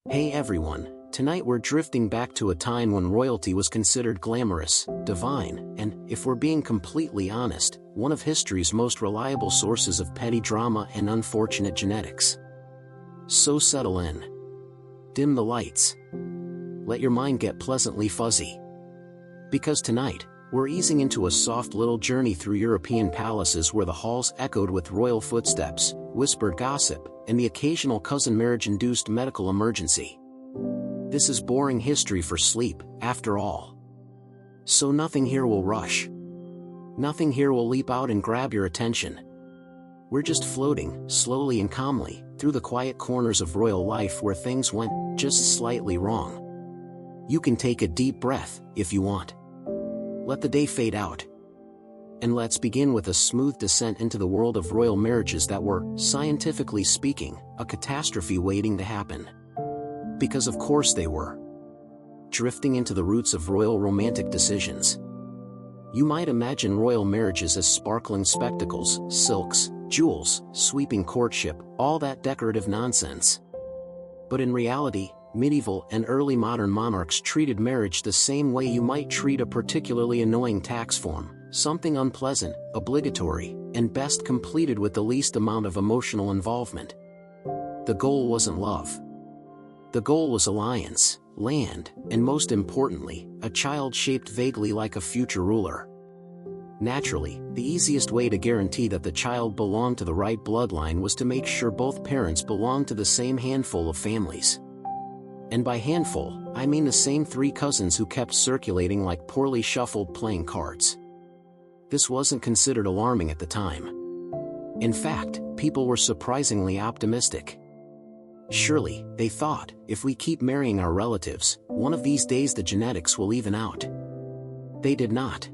Hey everyone, tonight we're drifting back to a time when royalty was considered glamorous, divine, and, if we're being completely honest, one of history's most reliable sources of petty drama and unfortunate genetics. So settle in. Dim the lights. Let your mind get pleasantly fuzzy. Because tonight, we're easing into a soft little journey through European palaces where the halls echoed with royal footsteps, whispered gossip, and the occasional cousin marriage-induced medical emergency. This is boring history for sleep, after all. So nothing here will rush. Nothing here will leap out and grab your attention. We're just floating, slowly and calmly, through the quiet corners of royal life where things went just slightly wrong. You can take a deep breath, if you want. Let the day fade out. And let's begin with a smooth descent into the world of royal marriages that were, scientifically speaking, a catastrophe waiting to happen. Because of course they were. Drifting into the roots of royal romantic decisions. You might imagine royal marriages as sparkling spectacles, silks, jewels, sweeping courtship, all that decorative nonsense. But in reality, medieval and early modern monarchs treated marriage the same way you might treat a particularly annoying tax form, something unpleasant, obligatory, and best completed with the least amount of emotional involvement. The goal wasn't love. The goal was alliance, land, and most importantly, a child shaped vaguely like a future ruler. Naturally, the easiest way to guarantee that the child belonged to the right bloodline was to make sure both parents belonged to the same handful of families. And by handful, I mean the same 3 cousins who kept circulating like poorly shuffled playing cards. This wasn't considered alarming at the time. In fact, people were surprisingly optimistic. Surely, they thought, if we keep marrying our relatives, one of these days the genetics will even out. They did not.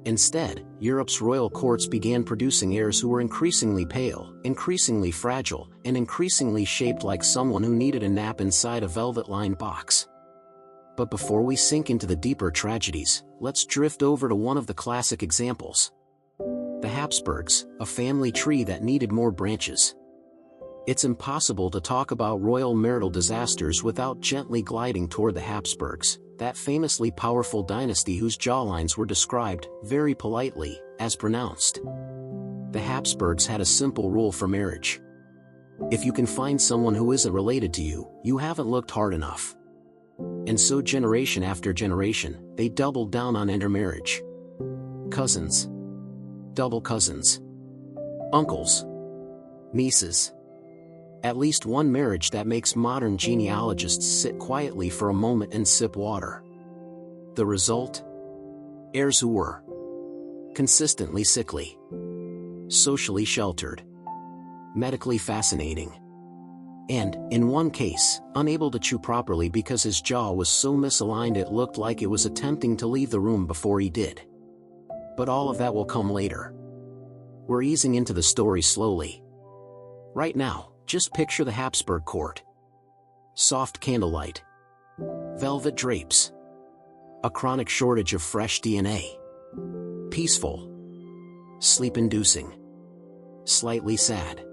Instead, Europe's royal courts began producing heirs who were increasingly pale, increasingly fragile, and increasingly shaped like someone who needed a nap inside a velvet-lined box. But before we sink into the deeper tragedies, let's drift over to one of the classic examples. The Habsburgs, a family tree that needed more branches. It's impossible to talk about royal marital disasters without gently gliding toward the Habsburgs, that famously powerful dynasty whose jawlines were described, very politely, as pronounced. The Habsburgs had a simple rule for marriage. If you can find someone who isn't related to you, you haven't looked hard enough. And so generation after generation, they doubled down on intermarriage. Cousins. Double cousins. Uncles. Nieces. At least one marriage that makes modern genealogists sit quietly for a moment and sip water. The result? Heirs who were consistently sickly, socially sheltered, medically fascinating, and, in one case, unable to chew properly because his jaw was so misaligned it looked like it was attempting to leave the room before he did. But all of that will come later. We're easing into the story slowly. Right now, just picture the Habsburg court. Soft candlelight. Velvet drapes. A chronic shortage of fresh DNA. Peaceful. Sleep-inducing. Slightly sad.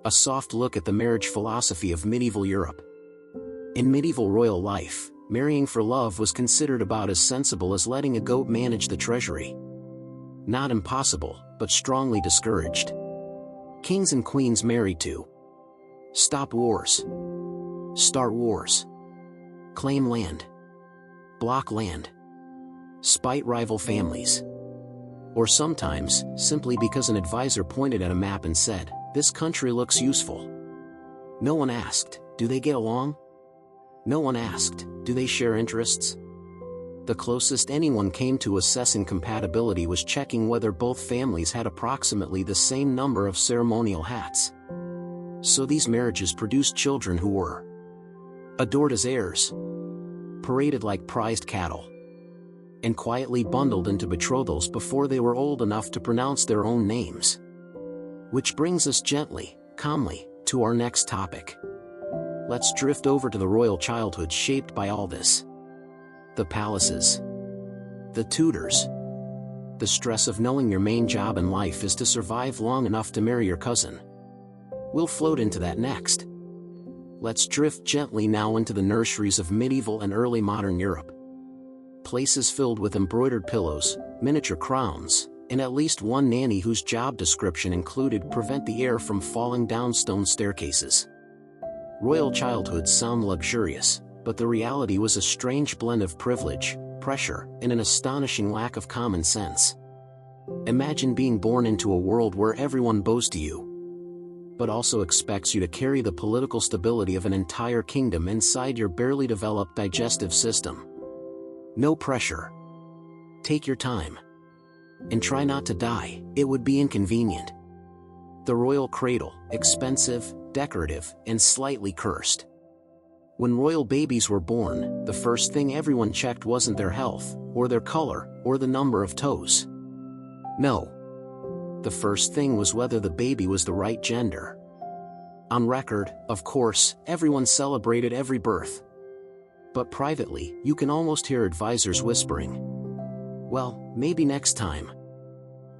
A soft look at the marriage philosophy of medieval Europe. In medieval royal life, marrying for love was considered about as sensible as letting a goat manage the treasury. Not impossible, but strongly discouraged. Kings and queens married to stop wars, start wars, claim land, block land, spite rival families. Or sometimes, simply because an advisor pointed at a map and said, "This country looks useful." No one asked, "Do they get along?" No one asked, "Do they share interests?" The closest anyone came to assessing compatibility was checking whether both families had approximately the same number of ceremonial hats. So these marriages produced children who were adored as heirs, paraded like prized cattle, and quietly bundled into betrothals before they were old enough to pronounce their own names. Which brings us gently, calmly, to our next topic. Let's drift over to the royal childhood shaped by all this. The palaces. The tutors. The stress of knowing your main job in life is to survive long enough to marry your cousin. We'll float into that next. Let's drift gently now into the nurseries of medieval and early modern Europe. Places filled with embroidered pillows, miniature crowns, and at least one nanny whose job description included prevent the heir from falling down stone staircases. Royal childhoods sound luxurious, but the reality was a strange blend of privilege, pressure, and an astonishing lack of common sense. Imagine being born into a world where everyone bows to you, but also expects you to carry the political stability of an entire kingdom inside your barely developed digestive system. No pressure. Take your time. And try not to die, it would be inconvenient. The royal cradle, expensive, decorative, and slightly cursed. When royal babies were born, the first thing everyone checked wasn't their health, or their color, or the number of toes. No. The first thing was whether the baby was the right gender. On record, of course, everyone celebrated every birth. But privately, you can almost hear advisors whispering, "Well, maybe next time."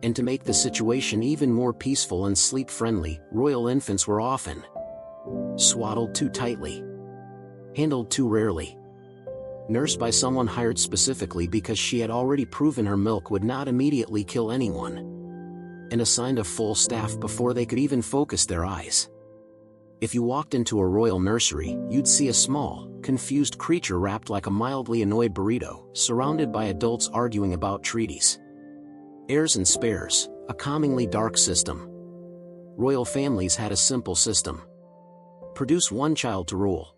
And to make the situation even more peaceful and sleep-friendly, royal infants were often swaddled too tightly, handled too rarely, nursed by someone hired specifically because she had already proven her milk would not immediately kill anyone, and assigned a full staff before they could even focus their eyes. If you walked into a royal nursery, you'd see a small, confused creature wrapped like a mildly annoyed burrito, surrounded by adults arguing about treaties. Heirs and spares, a calmingly dark system. Royal families had a simple system. Produce one child to rule,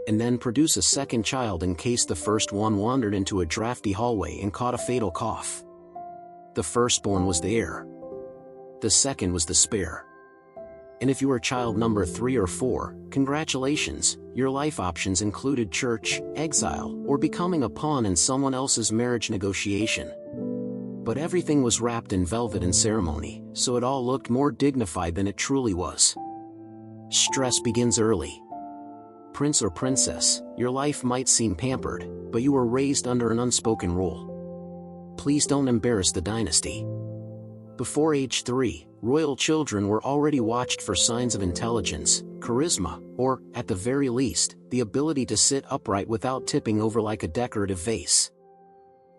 and then produce a second child in case the first one wandered into a drafty hallway and caught a fatal cough. The firstborn was the heir. The second was the spare. And if you were child number 3 or 4, congratulations, your life options included church, exile, or becoming a pawn in someone else's marriage negotiation. But everything was wrapped in velvet and ceremony, so it all looked more dignified than it truly was. Stress begins early. Prince or princess, your life might seem pampered, but you were raised under an unspoken rule. Please don't embarrass the dynasty. Before age 3, royal children were already watched for signs of intelligence, charisma, or, at the very least, the ability to sit upright without tipping over like a decorative vase.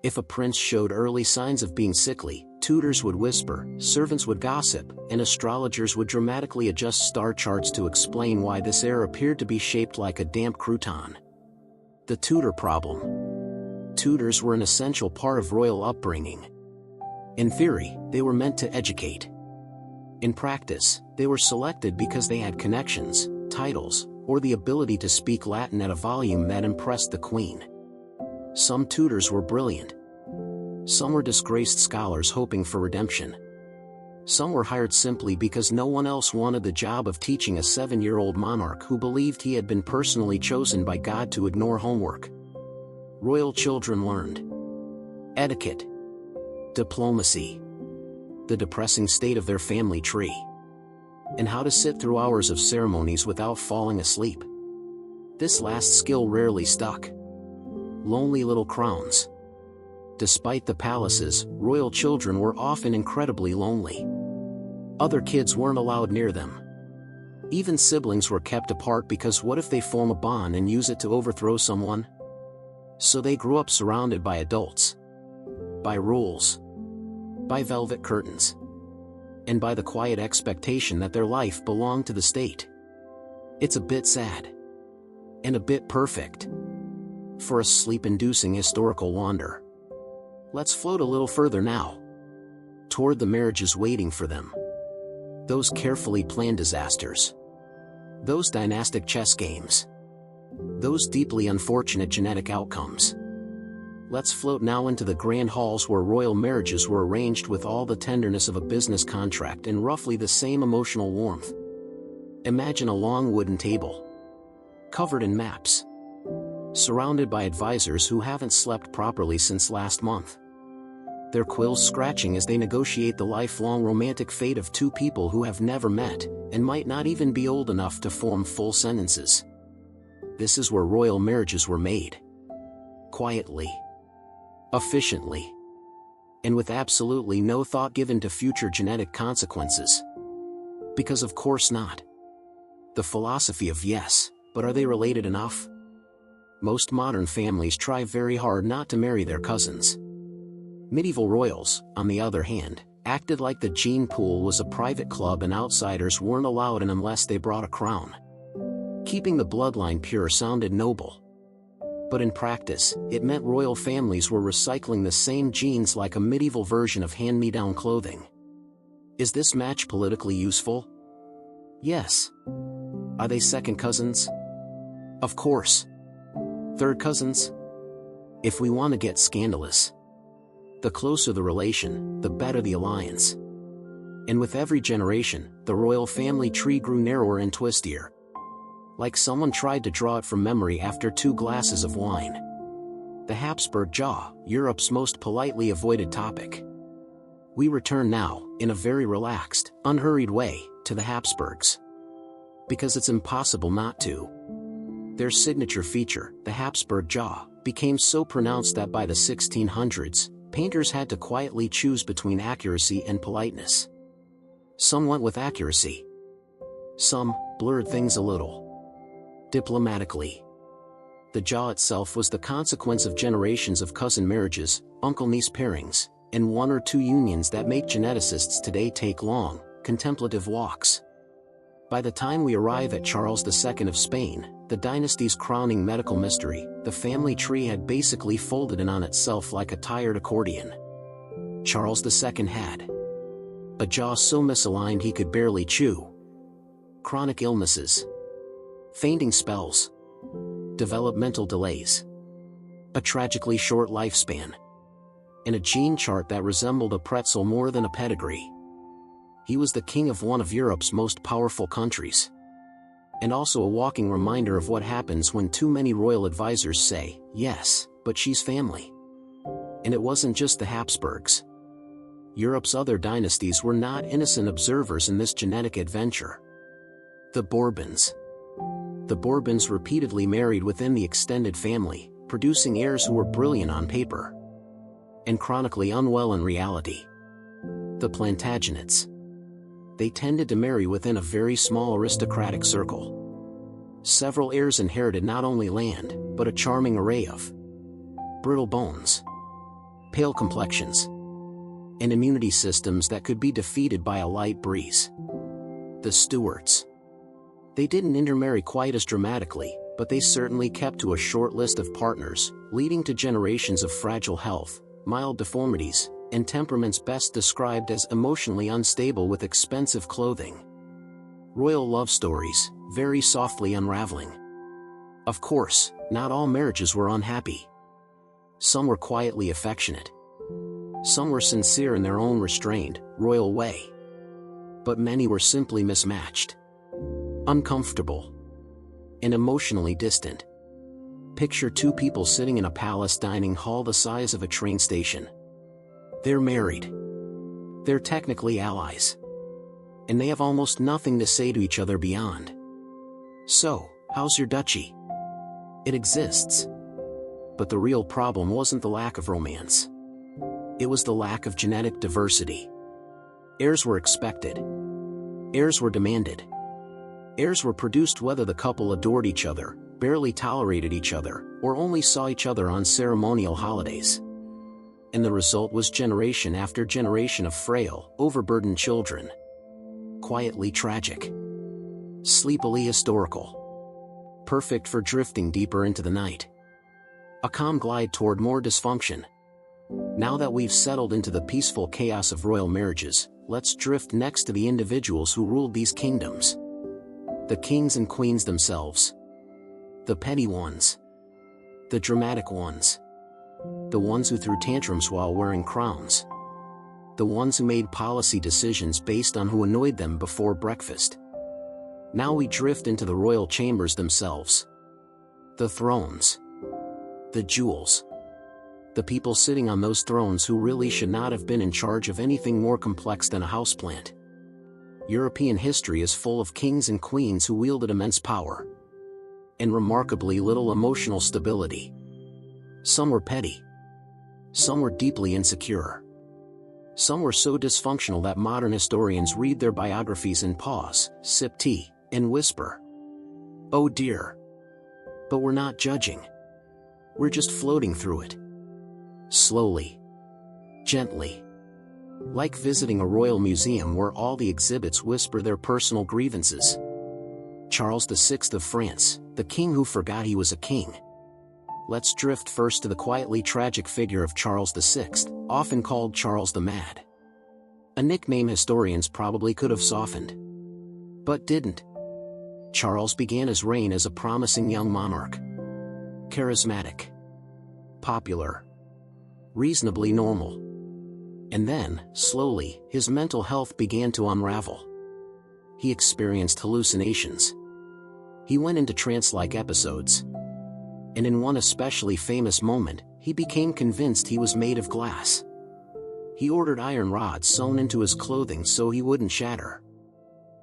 If a prince showed early signs of being sickly, tutors would whisper, servants would gossip, and astrologers would dramatically adjust star charts to explain why this heir appeared to be shaped like a damp crouton. The tutor problem. Tutors were an essential part of royal upbringing. In theory, they were meant to educate. In practice, they were selected because they had connections, titles, or the ability to speak Latin at a volume that impressed the queen. Some tutors were brilliant. Some were disgraced scholars hoping for redemption. Some were hired simply because no one else wanted the job of teaching a 7-year-old monarch who believed he had been personally chosen by God to ignore homework. Royal children learned etiquette, diplomacy, the depressing state of their family tree, and how to sit through hours of ceremonies without falling asleep. This last skill rarely stuck. Lonely little crowns. Despite the palaces, royal children were often incredibly lonely. Other kids weren't allowed near them. Even siblings were kept apart because what if they form a bond and use it to overthrow someone? So they grew up surrounded by adults, by rules, by velvet curtains, and by the quiet expectation that their life belonged to the state. It's a bit sad, and a bit perfect, for a sleep-inducing historical wander. Let's float a little further now, toward the marriages waiting for them. Those carefully planned disasters. Those dynastic chess games. Those deeply unfortunate genetic outcomes. Let's float now into the grand halls where royal marriages were arranged with all the tenderness of a business contract and roughly the same emotional warmth. Imagine a long wooden table, covered in maps, surrounded by advisors who haven't slept properly since last month. Their quills scratching as they negotiate the lifelong romantic fate of two people who have never met, and might not even be old enough to form full sentences. This is where royal marriages were made. Quietly, efficiently, and with absolutely no thought given to future genetic consequences. Because of course not. The philosophy of yes, but are they related enough? Most modern families try very hard not to marry their cousins. Medieval royals, on the other hand, acted like the gene pool was a private club and outsiders weren't allowed in unless they brought a crown. Keeping the bloodline pure sounded noble. But in practice, it meant royal families were recycling the same genes like a medieval version of hand-me-down clothing. Is this match politically useful? Yes. Are they second cousins? Of course. Third cousins? If we want to get scandalous. The closer the relation, the better the alliance. And with every generation, the royal family tree grew narrower and twistier. Like someone tried to draw it from memory after 2 glasses of wine. The Habsburg jaw, Europe's most politely avoided topic. We return now, in a very relaxed, unhurried way, to the Habsburgs. Because it's impossible not to. Their signature feature, the Habsburg jaw, became so pronounced that by the 1600s, painters had to quietly choose between accuracy and politeness. Some went with accuracy. Some blurred things a little. Diplomatically. The jaw itself was the consequence of generations of cousin marriages, uncle-niece pairings, and 1 or 2 unions that make geneticists today take long, contemplative walks. By the time we arrive at Charles II of Spain, the dynasty's crowning medical mystery, the family tree had basically folded in on itself like a tired accordion. Charles II had a jaw so misaligned he could barely chew. Chronic illnesses. Fainting spells. Developmental delays. A tragically short lifespan. And a gene chart that resembled a pretzel more than a pedigree. He was the king of one of Europe's most powerful countries. And also a walking reminder of what happens when too many royal advisors say, yes, but she's family. And it wasn't just the Habsburgs. Europe's other dynasties were not innocent observers in this genetic adventure. The Bourbons. The Bourbons repeatedly married within the extended family, producing heirs who were brilliant on paper and chronically unwell in reality. The Plantagenets. They tended to marry within a very small aristocratic circle. Several heirs inherited not only land, but a charming array of brittle bones, pale complexions, and immunity systems that could be defeated by a light breeze. The Stuarts. They didn't intermarry quite as dramatically, but they certainly kept to a short list of partners, leading to generations of fragile health, mild deformities, and temperaments best described as emotionally unstable with expensive clothing. Royal love stories, very softly unraveling. Of course, not all marriages were unhappy. Some were quietly affectionate. Some were sincere in their own restrained, royal way. But many were simply mismatched. Uncomfortable. And emotionally distant. Picture 2 people sitting in a palace dining hall the size of a train station. They're married. They're technically allies. And they have almost nothing to say to each other beyond. So, how's your duchy? It exists. But the real problem wasn't the lack of romance. It was the lack of genetic diversity. Heirs were expected. Heirs were demanded. Heirs were produced whether the couple adored each other, barely tolerated each other, or only saw each other on ceremonial holidays. And the result was generation after generation of frail, overburdened children. Quietly tragic. Sleepily historical. Perfect for drifting deeper into the night. A calm glide toward more dysfunction. Now that we've settled into the peaceful chaos of royal marriages, let's drift next to the individuals who ruled these kingdoms. The kings and queens themselves. The petty ones. The dramatic ones. The ones who threw tantrums while wearing crowns. The ones who made policy decisions based on who annoyed them before breakfast. Now we drift into the royal chambers themselves. The thrones. The jewels. The people sitting on those thrones who really should not have been in charge of anything more complex than a houseplant. European history is full of kings and queens who wielded immense power. And remarkably little emotional stability. Some were petty. Some were deeply insecure. Some were so dysfunctional that modern historians read their biographies and pause, sip tea, and whisper, Oh dear. But we're not judging. We're just floating through it. Slowly. Gently. Like visiting a royal museum where all the exhibits whisper their personal grievances. Charles VI of France, the king who forgot he was a king. Let's drift first to the quietly tragic figure of Charles VI, often called Charles the Mad. A nickname historians probably could have softened. But didn't. Charles began his reign as a promising young monarch. Charismatic. Popular. Reasonably normal. And then, slowly, his mental health began to unravel. He experienced hallucinations. He went into trance-like episodes. And in one especially famous moment, he became convinced he was made of glass. He ordered iron rods sewn into his clothing so he wouldn't shatter.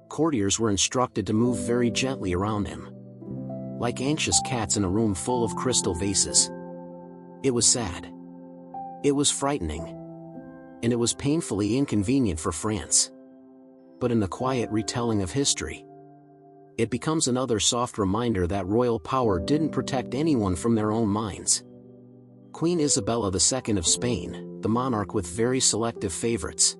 Courtiers were instructed to move very gently around him. Like anxious cats in a room full of crystal vases. It was sad. It was frightening. And it was painfully inconvenient for France. But in the quiet retelling of history, it becomes another soft reminder that royal power didn't protect anyone from their own minds. Queen Isabella II of Spain, the monarch with very selective favorites.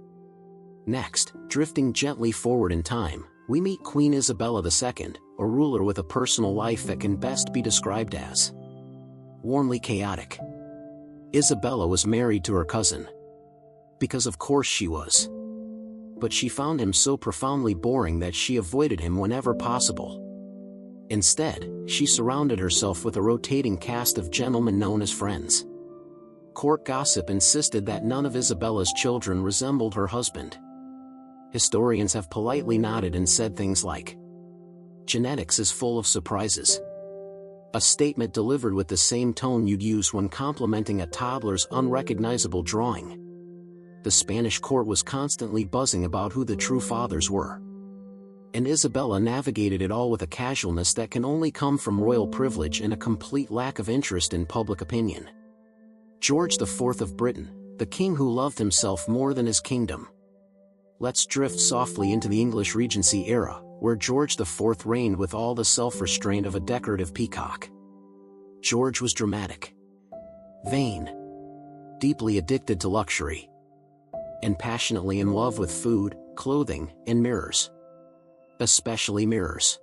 Next, drifting gently forward in time, we meet Queen Isabella II, a ruler with a personal life that can best be described as warmly chaotic. Isabella was married to her cousin. Because of course she was. But she found him so profoundly boring that she avoided him whenever possible. Instead, she surrounded herself with a rotating cast of gentlemen known as friends. Court gossip insisted that none of Isabella's children resembled her husband. Historians have politely nodded and said things like, "Genetics is full of surprises." A statement delivered with the same tone you'd use when complimenting a toddler's unrecognizable drawing. The Spanish court was constantly buzzing about who the true fathers were. And Isabella navigated it all with a casualness that can only come from royal privilege and a complete lack of interest in public opinion. George IV of Britain, the king who loved himself more than his kingdom. Let's drift softly into the English Regency era, where George IV reigned with all the self-restraint of a decorative peacock. George was dramatic, vain, deeply addicted to luxury, and passionately in love with food, clothing, and mirrors. Especially mirrors.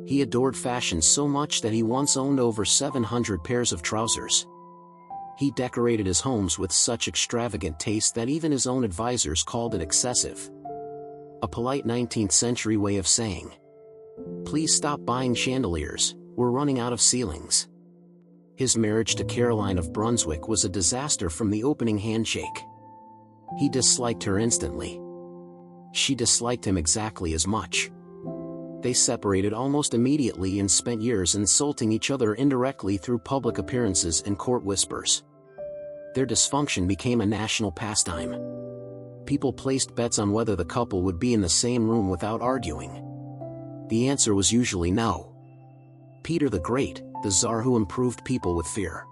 He adored fashion so much that he once owned over 700 pairs of trousers. He decorated his homes with such extravagant taste that even his own advisors called it excessive. A polite 19th century way of saying, "Please stop buying chandeliers, we're running out of ceilings." His marriage to Caroline of Brunswick was a disaster from the opening handshake. He disliked her instantly. She disliked him exactly as much. They separated almost immediately and spent years insulting each other indirectly through public appearances and court whispers. Their dysfunction became a national pastime. People placed bets on whether the couple would be in the same room without arguing. The answer was usually no. Peter the Great, the Tsar who improved people with fear.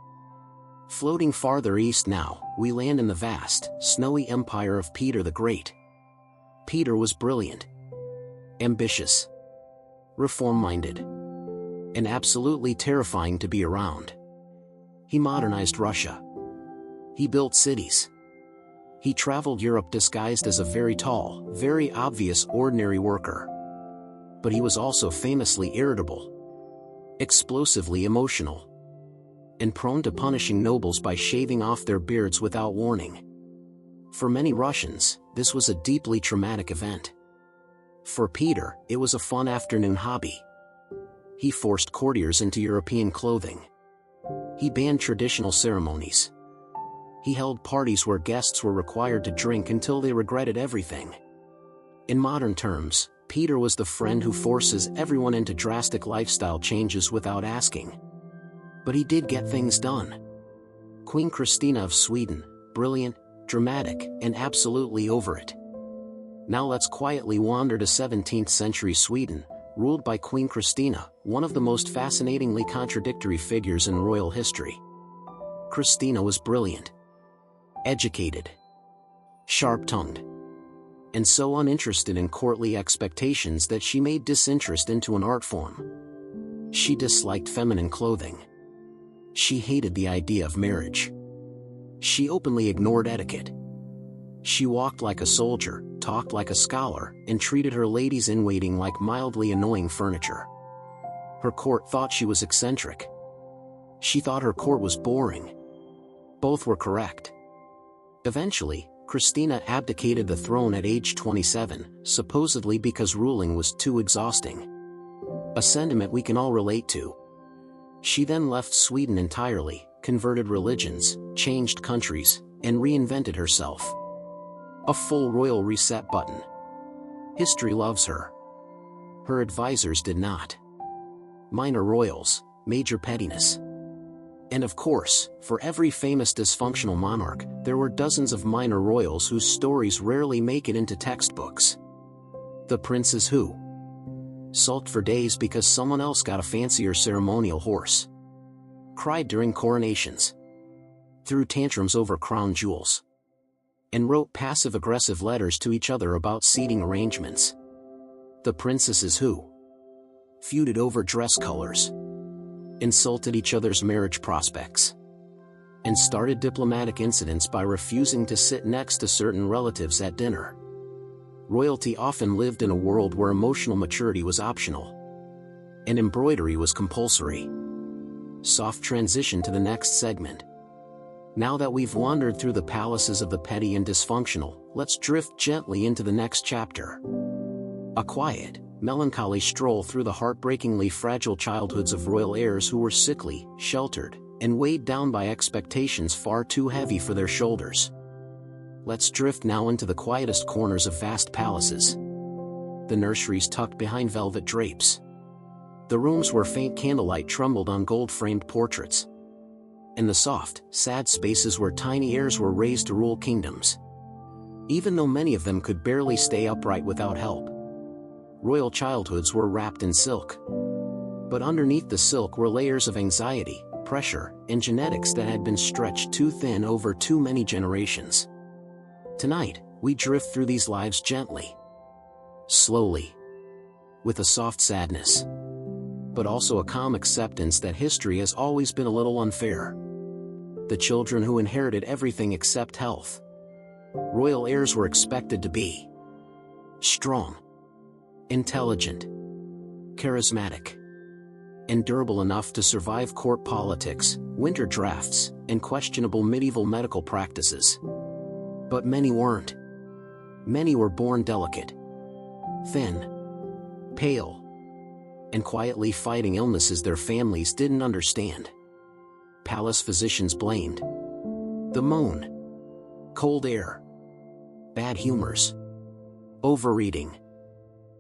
Floating farther east now, we land in the vast, snowy empire of Peter the Great. Peter was brilliant, ambitious, reform-minded, and absolutely terrifying to be around. He modernized Russia. He built cities. He traveled Europe disguised as a very tall, very obvious ordinary worker. But he was also famously irritable, explosively emotional, and prone to punishing nobles by shaving off their beards without warning. For many Russians, this was a deeply traumatic event. For Peter, it was a fun afternoon hobby. He forced courtiers into European clothing. He banned traditional ceremonies. He held parties where guests were required to drink until they regretted everything. In modern terms, Peter was the friend who forces everyone into drastic lifestyle changes without asking. But he did get things done. Queen Christina of Sweden, brilliant, dramatic, and absolutely over it. Now let's quietly wander to 17th century Sweden, ruled by Queen Christina, one of the most fascinatingly contradictory figures in royal history. Christina was brilliant, educated, sharp-tongued, and so uninterested in courtly expectations that she made disinterest into an art form. She disliked feminine clothing. She hated the idea of marriage. She openly ignored etiquette. She walked like a soldier, talked like a scholar, and treated her ladies-in-waiting like mildly annoying furniture. Her court thought she was eccentric. She thought her court was boring. Both were correct. Eventually, Christina abdicated the throne at age 27, supposedly because ruling was too exhausting. A sentiment we can all relate to. She then left Sweden entirely, converted religions, changed countries, and reinvented herself. A full royal reset button. History loves her. Her advisors did not. Minor royals, major pettiness. And of course, for every famous dysfunctional monarch, there were dozens of minor royals whose stories rarely make it into textbooks. The princes who sulked for days because someone else got a fancier ceremonial horse. Cried during coronations. Threw tantrums over crown jewels. And wrote passive-aggressive letters to each other about seating arrangements. The princesses who feuded over dress colors. Insulted each other's marriage prospects. And started diplomatic incidents by refusing to sit next to certain relatives at dinner. Royalty often lived in a world where emotional maturity was optional. And embroidery was compulsory. Soft transition to the next segment. Now that we've wandered through the palaces of the petty and dysfunctional, let's drift gently into the next chapter. A quiet, melancholy stroll through the heartbreakingly fragile childhoods of royal heirs who were sickly, sheltered, and weighed down by expectations far too heavy for their shoulders. Let's drift now into the quietest corners of vast palaces. The nurseries tucked behind velvet drapes. The rooms where faint candlelight trembled on gold-framed portraits. And the soft, sad spaces where tiny heirs were raised to rule kingdoms. Even though many of them could barely stay upright without help. Royal childhoods were wrapped in silk. But underneath the silk were layers of anxiety, pressure, and genetics that had been stretched too thin over too many generations. Tonight, we drift through these lives gently. Slowly. With a soft sadness. But also a calm acceptance that history has always been a little unfair. The children who inherited everything except health. Royal heirs were expected to be strong, intelligent, charismatic, and durable enough to survive court politics, winter drafts, and questionable medieval medical practices. But many weren't. Many were born delicate, thin, pale, and quietly fighting illnesses their families didn't understand. Palace physicians blamed the moon, cold air, bad humors, overeating,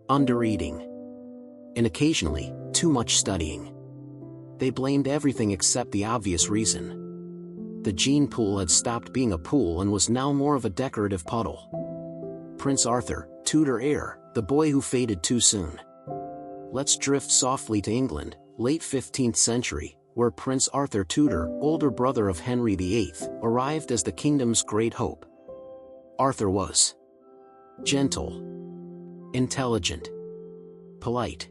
undereating, and occasionally, too much studying. They blamed everything except the obvious reason. The gene pool had stopped being a pool and was now more of a decorative puddle. Prince Arthur, Tudor heir, the boy who faded too soon. Let's drift softly to England, late 15th century, where Prince Arthur Tudor, older brother of Henry VIII, arrived as the kingdom's great hope. Arthur was gentle, intelligent, polite,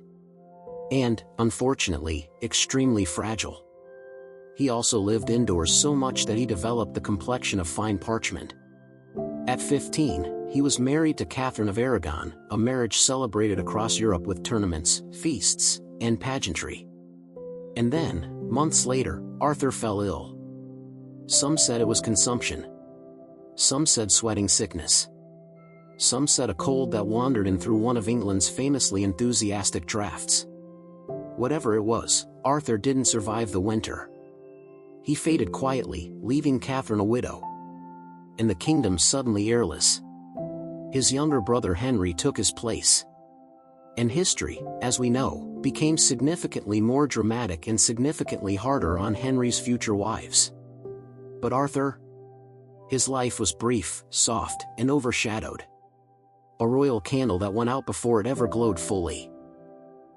and, unfortunately, extremely fragile. He also lived indoors so much that he developed the complexion of fine parchment. At 15, he was married to Catherine of Aragon, a marriage celebrated across Europe with tournaments, feasts, and pageantry. And then, months later, Arthur fell ill. Some said it was consumption. Some said sweating sickness. Some said a cold that wandered in through one of England's famously enthusiastic drafts. Whatever it was, Arthur didn't survive the winter. He faded quietly, leaving Catherine a widow. And the kingdom suddenly heirless. His younger brother Henry took his place. And history, as we know, became significantly more dramatic and significantly harder on Henry's future wives. But Arthur? His life was brief, soft, and overshadowed. A royal candle that went out before it ever glowed fully.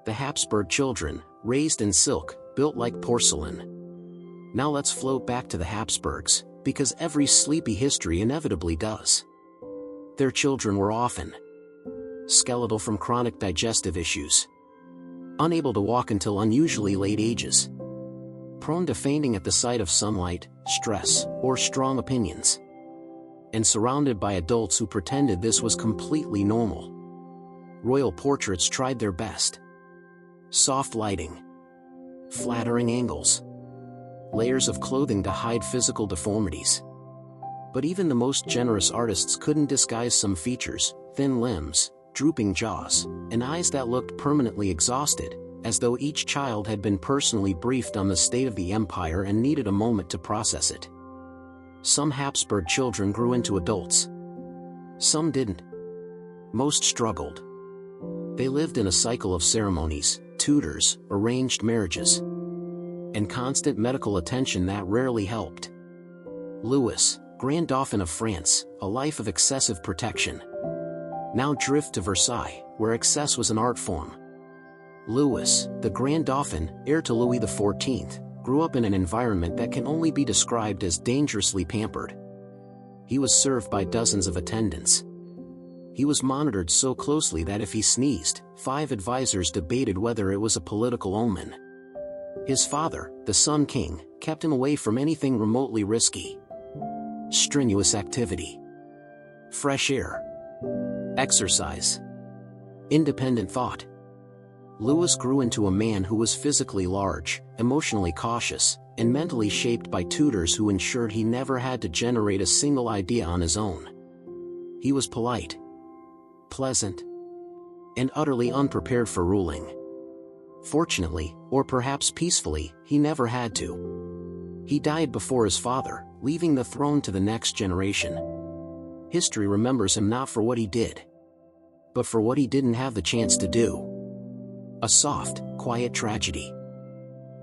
The Habsburg children, raised in silk, built like porcelain. Now let's float back to the Habsburgs, because every sleepy history inevitably does. Their children were often skeletal from chronic digestive issues. unable to walk until unusually late ages, prone to fainting at the sight of sunlight, stress, or strong opinions, and surrounded by adults who pretended this was completely normal. Royal portraits tried their best. Soft lighting, flattering angles, layers of clothing to hide physical deformities. But even the most generous artists couldn't disguise some features: thin limbs, drooping jaws, and eyes that looked permanently exhausted, as though each child had been personally briefed on the state of the empire and needed a moment to process it. Some Habsburg children grew into adults. Some didn't. Most struggled. They lived in a cycle of ceremonies, tutors, arranged marriages, and constant medical attention that rarely helped. Louis, Grand Dauphin of France, a life of excessive protection. Now drift to Versailles, where excess was an art form. Louis, the Grand Dauphin, heir to Louis XIV, grew up in an environment that can only be described as dangerously pampered. He was served by dozens of attendants. He was monitored so closely that if he sneezed, 5 advisors debated whether it was a political omen. His father, the Sun King, kept him away from anything remotely risky. Strenuous activity, fresh air, exercise, independent thought. Louis grew into a man who was physically large, emotionally cautious, and mentally shaped by tutors who ensured he never had to generate a single idea on his own. He was polite, pleasant, and utterly unprepared for ruling. Fortunately, or perhaps peacefully, he never had to. He died before his father, leaving the throne to the next generation. History remembers him not for what he did, but for what he didn't have the chance to do. A soft, quiet tragedy.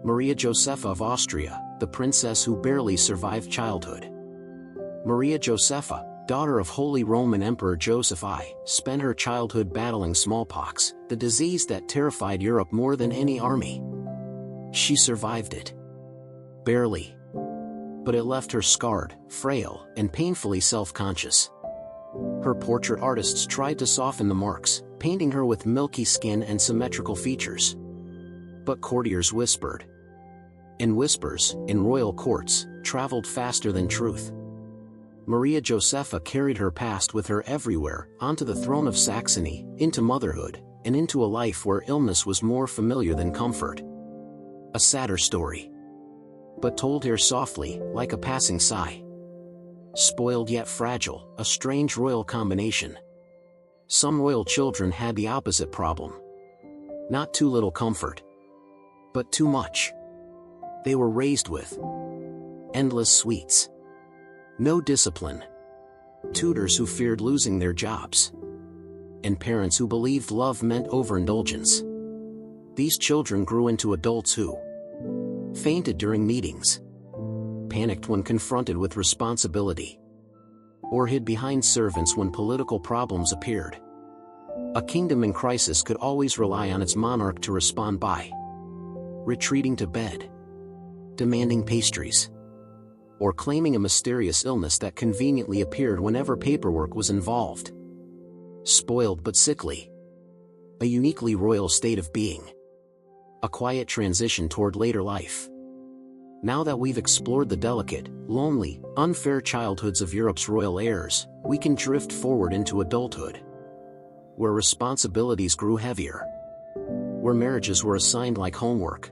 Maria Josepha of Austria, the princess who barely survived childhood. Maria Josepha, daughter of Holy Roman Emperor Joseph I, spent her childhood battling smallpox, the disease that terrified Europe more than any army. She survived it. Barely. But it left her scarred, frail, and painfully self-conscious. Her portrait artists tried to soften the marks, painting her with milky skin and symmetrical features. But courtiers whispered. And whispers, in royal courts, traveled faster than truth. Maria Josepha carried her past with her everywhere, onto the throne of Saxony, into motherhood, and into a life where illness was more familiar than comfort. A sadder story, but told here softly, like a passing sigh. Spoiled yet fragile, a strange royal combination. Some royal children had the opposite problem. Not too little comfort, but too much. They were raised with endless sweets, no discipline, tutors who feared losing their jobs, and parents who believed love meant overindulgence. These children grew into adults who fainted during meetings, panicked when confronted with responsibility, or hid behind servants when political problems appeared. A kingdom in crisis could always rely on its monarch to respond by retreating to bed, demanding pastries, or claiming a mysterious illness that conveniently appeared whenever paperwork was involved. Spoiled but sickly. A uniquely royal state of being. A quiet transition toward later life. Now that we've explored the delicate, lonely, unfair childhoods of Europe's royal heirs, we can drift forward into adulthood, where responsibilities grew heavier, where marriages were assigned like homework,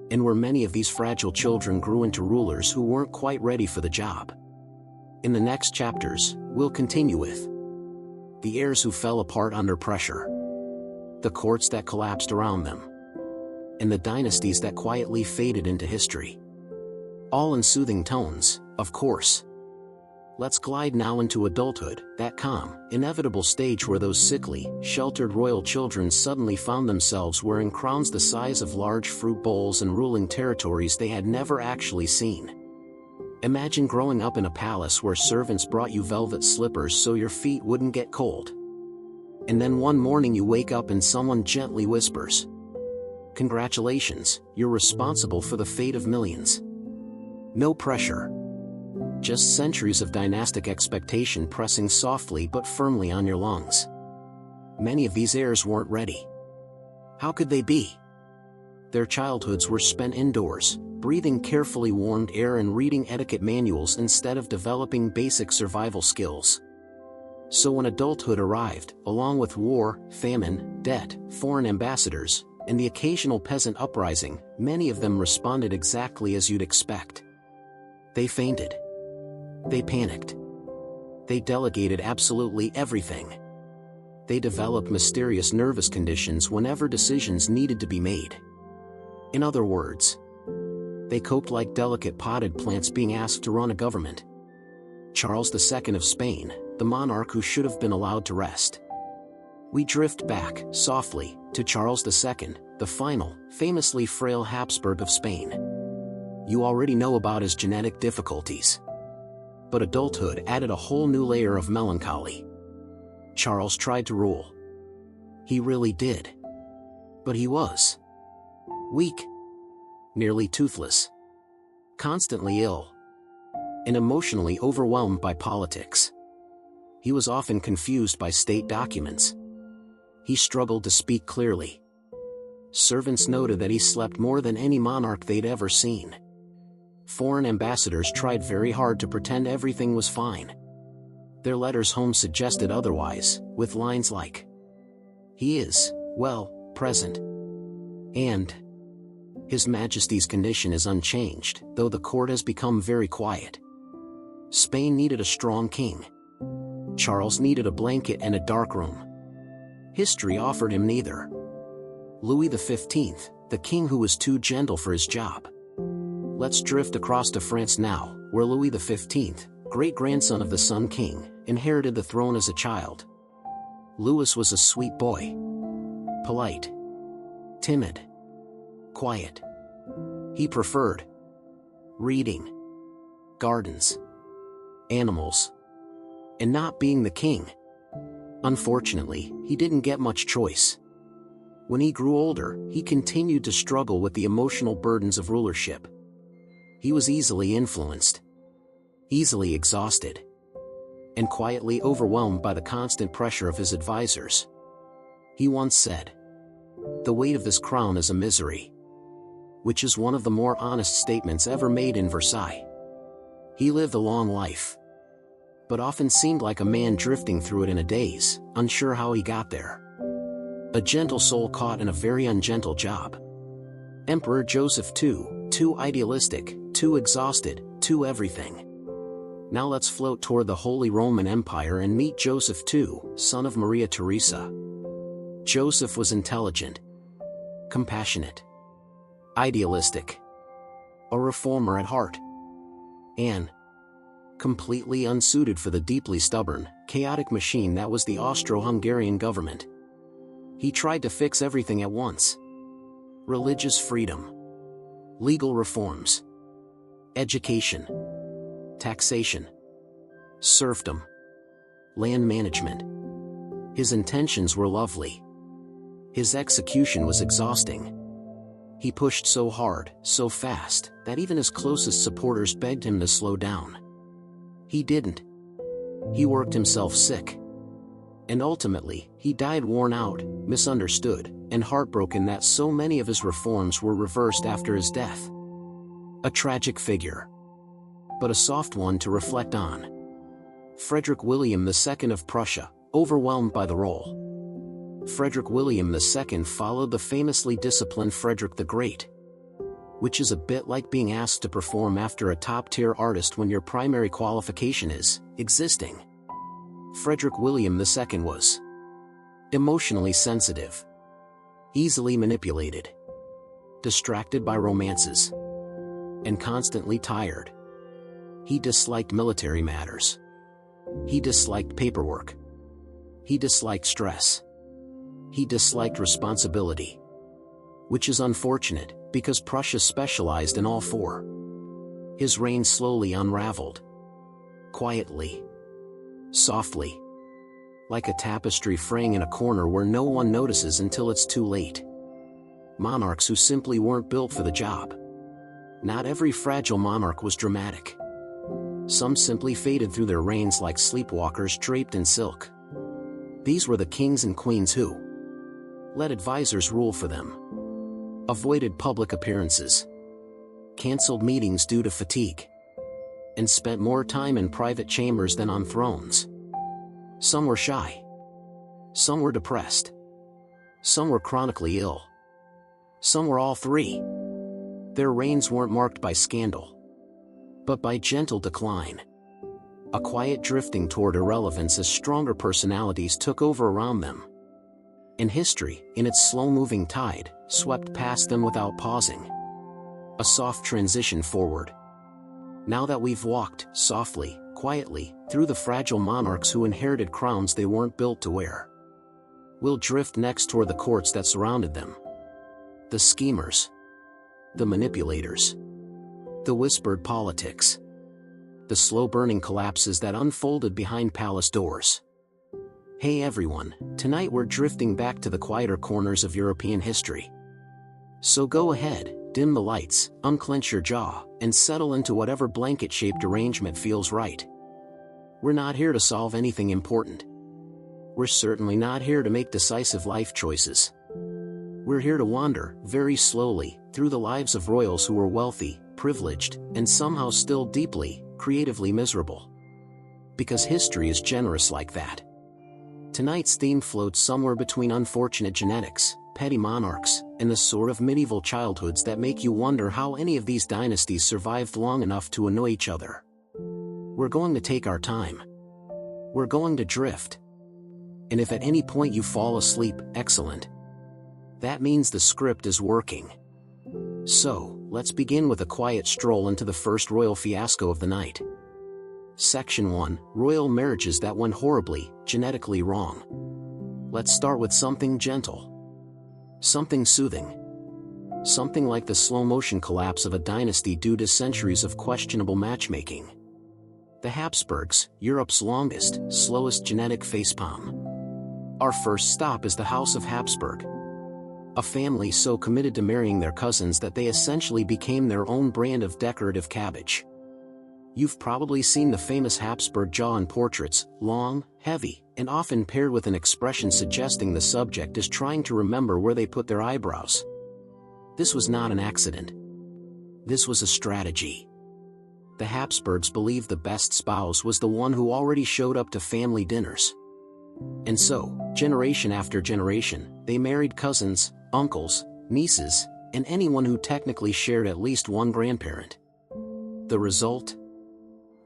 and where many of these fragile children grew into rulers who weren't quite ready for the job. In the next chapters, we'll continue with the heirs who fell apart under pressure, the courts that collapsed around them, and the dynasties that quietly faded into history. All in soothing tones, of course. Let's glide now into adulthood, that calm, inevitable stage where those sickly, sheltered royal children suddenly found themselves wearing crowns the size of large fruit bowls and ruling territories they had never actually seen. Imagine growing up in a palace where servants brought you velvet slippers so your feet wouldn't get cold. And then one morning you wake up and someone gently whispers, "Congratulations, you're responsible for the fate of millions." No pressure. Just centuries of dynastic expectation pressing softly but firmly on your lungs. Many of these heirs weren't ready. How could they be? Their childhoods were spent indoors, breathing carefully warmed air and reading etiquette manuals instead of developing basic survival skills. So when adulthood arrived, along with war, famine, debt, foreign ambassadors, and the occasional peasant uprising, many of them responded exactly as you'd expect. They fainted. They panicked. They delegated absolutely everything. They developed mysterious nervous conditions whenever decisions needed to be made. In other words, they coped like delicate potted plants being asked to run a government. Charles II of Spain, the monarch who should have been allowed to rest. We drift back, softly, to Charles II, the final, famously frail Habsburg of Spain. You already know about his genetic difficulties. But adulthood added a whole new layer of melancholy. Charles tried to rule. He really did. But he was weak, nearly toothless, constantly ill, and emotionally overwhelmed by politics. He was often confused by state documents. He struggled to speak clearly. Servants noted that he slept more than any monarch they'd ever seen. Foreign ambassadors tried very hard to pretend everything was fine. Their letters home suggested otherwise, with lines like, "He is, well, present," and "His Majesty's condition is unchanged, though the court has become very quiet." Spain needed a strong king. Charles needed a blanket and a dark room. History offered him neither. Louis XV, the king who was too gentle for his job. Let's drift across to France now, where Louis XV, great-grandson of the Sun King, inherited the throne as a child. Louis was a sweet boy. Polite. Timid. Quiet. He preferred reading, gardens, animals, and not being the king. Unfortunately, he didn't get much choice. When he grew older, he continued to struggle with the emotional burdens of rulership. He was easily influenced, easily exhausted, and quietly overwhelmed by the constant pressure of his advisors. He once said, "The weight of this crown is a misery," which is one of the more honest statements ever made in Versailles. He lived a long life, but often seemed like a man drifting through it in a daze, unsure how he got there. A gentle soul caught in a very ungentle job. Emperor Joseph II, too idealistic, too exhausted, too everything. Now let's float toward the Holy Roman Empire and meet Joseph II, son of Maria Theresa. Joseph was intelligent, compassionate, idealistic, a reformer at heart, and completely unsuited for the deeply stubborn, chaotic machine that was the Austro-Hungarian government. He tried to fix everything at once. Religious freedom, legal reforms, education, taxation, serfdom, land management. His intentions were lovely. His execution was exhausting. He pushed so hard, so fast, that even his closest supporters begged him to slow down. He didn't. He worked himself sick. And ultimately, he died worn out, misunderstood, and heartbroken that so many of his reforms were reversed after his death. A tragic figure, but a soft one to reflect on. Frederick William II of Prussia, overwhelmed by the role. Frederick William II followed the famously disciplined Frederick the Great, which is a bit like being asked to perform after a top-tier artist when your primary qualification is existing. Frederick William II was emotionally sensitive, easily manipulated, distracted by romances, and constantly tired. He disliked military matters. He disliked paperwork. He disliked stress. He disliked responsibility. Which is unfortunate, because Prussia specialized in all four. His reign slowly unraveled. Quietly. Softly. Like a tapestry fraying in a corner where no one notices until it's too late. Monarchs who simply weren't built for the job. Not every fragile monarch was dramatic. Some simply faded through their reigns like sleepwalkers draped in silk. These were the kings and queens who let advisors rule for them, avoided public appearances, canceled meetings due to fatigue, and spent more time in private chambers than on thrones. Some were shy. Some were depressed. Some were chronically ill. Some were all three. Their reigns weren't marked by scandal, but by gentle decline. A quiet drifting toward irrelevance as stronger personalities took over around them. And history, in its slow-moving tide, swept past them without pausing. A soft transition forward. Now that we've walked, softly, quietly, through the fragile monarchs who inherited crowns they weren't built to wear, we'll drift next toward the courts that surrounded them. The schemers. The manipulators. The whispered politics. The slow-burning collapses that unfolded behind palace doors. Hey everyone, tonight we're drifting back to the quieter corners of European history. So go ahead, dim the lights, unclench your jaw, and settle into whatever blanket-shaped arrangement feels right. We're not here to solve anything important. We're certainly not here to make decisive life choices. We're here to wander, very slowly, through the lives of royals who were wealthy, privileged, and somehow still deeply, creatively miserable. Because history is generous like that. Tonight's theme floats somewhere between unfortunate genetics, petty monarchs, and the sort of medieval childhoods that make you wonder how any of these dynasties survived long enough to annoy each other. We're going to take our time. We're going to drift. And if at any point you fall asleep, excellent. That means the script is working. So, let's begin with a quiet stroll into the first royal fiasco of the night. Section 1, Royal Marriages That Went Horribly, Genetically Wrong. Let's start with something gentle. Something soothing. Something like the slow-motion collapse of a dynasty due to centuries of questionable matchmaking. The Habsburgs, Europe's longest, slowest genetic facepalm. Our first stop is the House of Habsburg. A family so committed to marrying their cousins that they essentially became their own brand of decorative cabbage. You've probably seen the famous Habsburg jaw in portraits, long, heavy, and often paired with an expression suggesting the subject is trying to remember where they put their eyebrows. This was not an accident. This was a strategy. The Habsburgs believed the best spouse was the one who already showed up to family dinners. And so, generation after generation, they married cousins, uncles, nieces, and anyone who technically shared at least one grandparent. The result?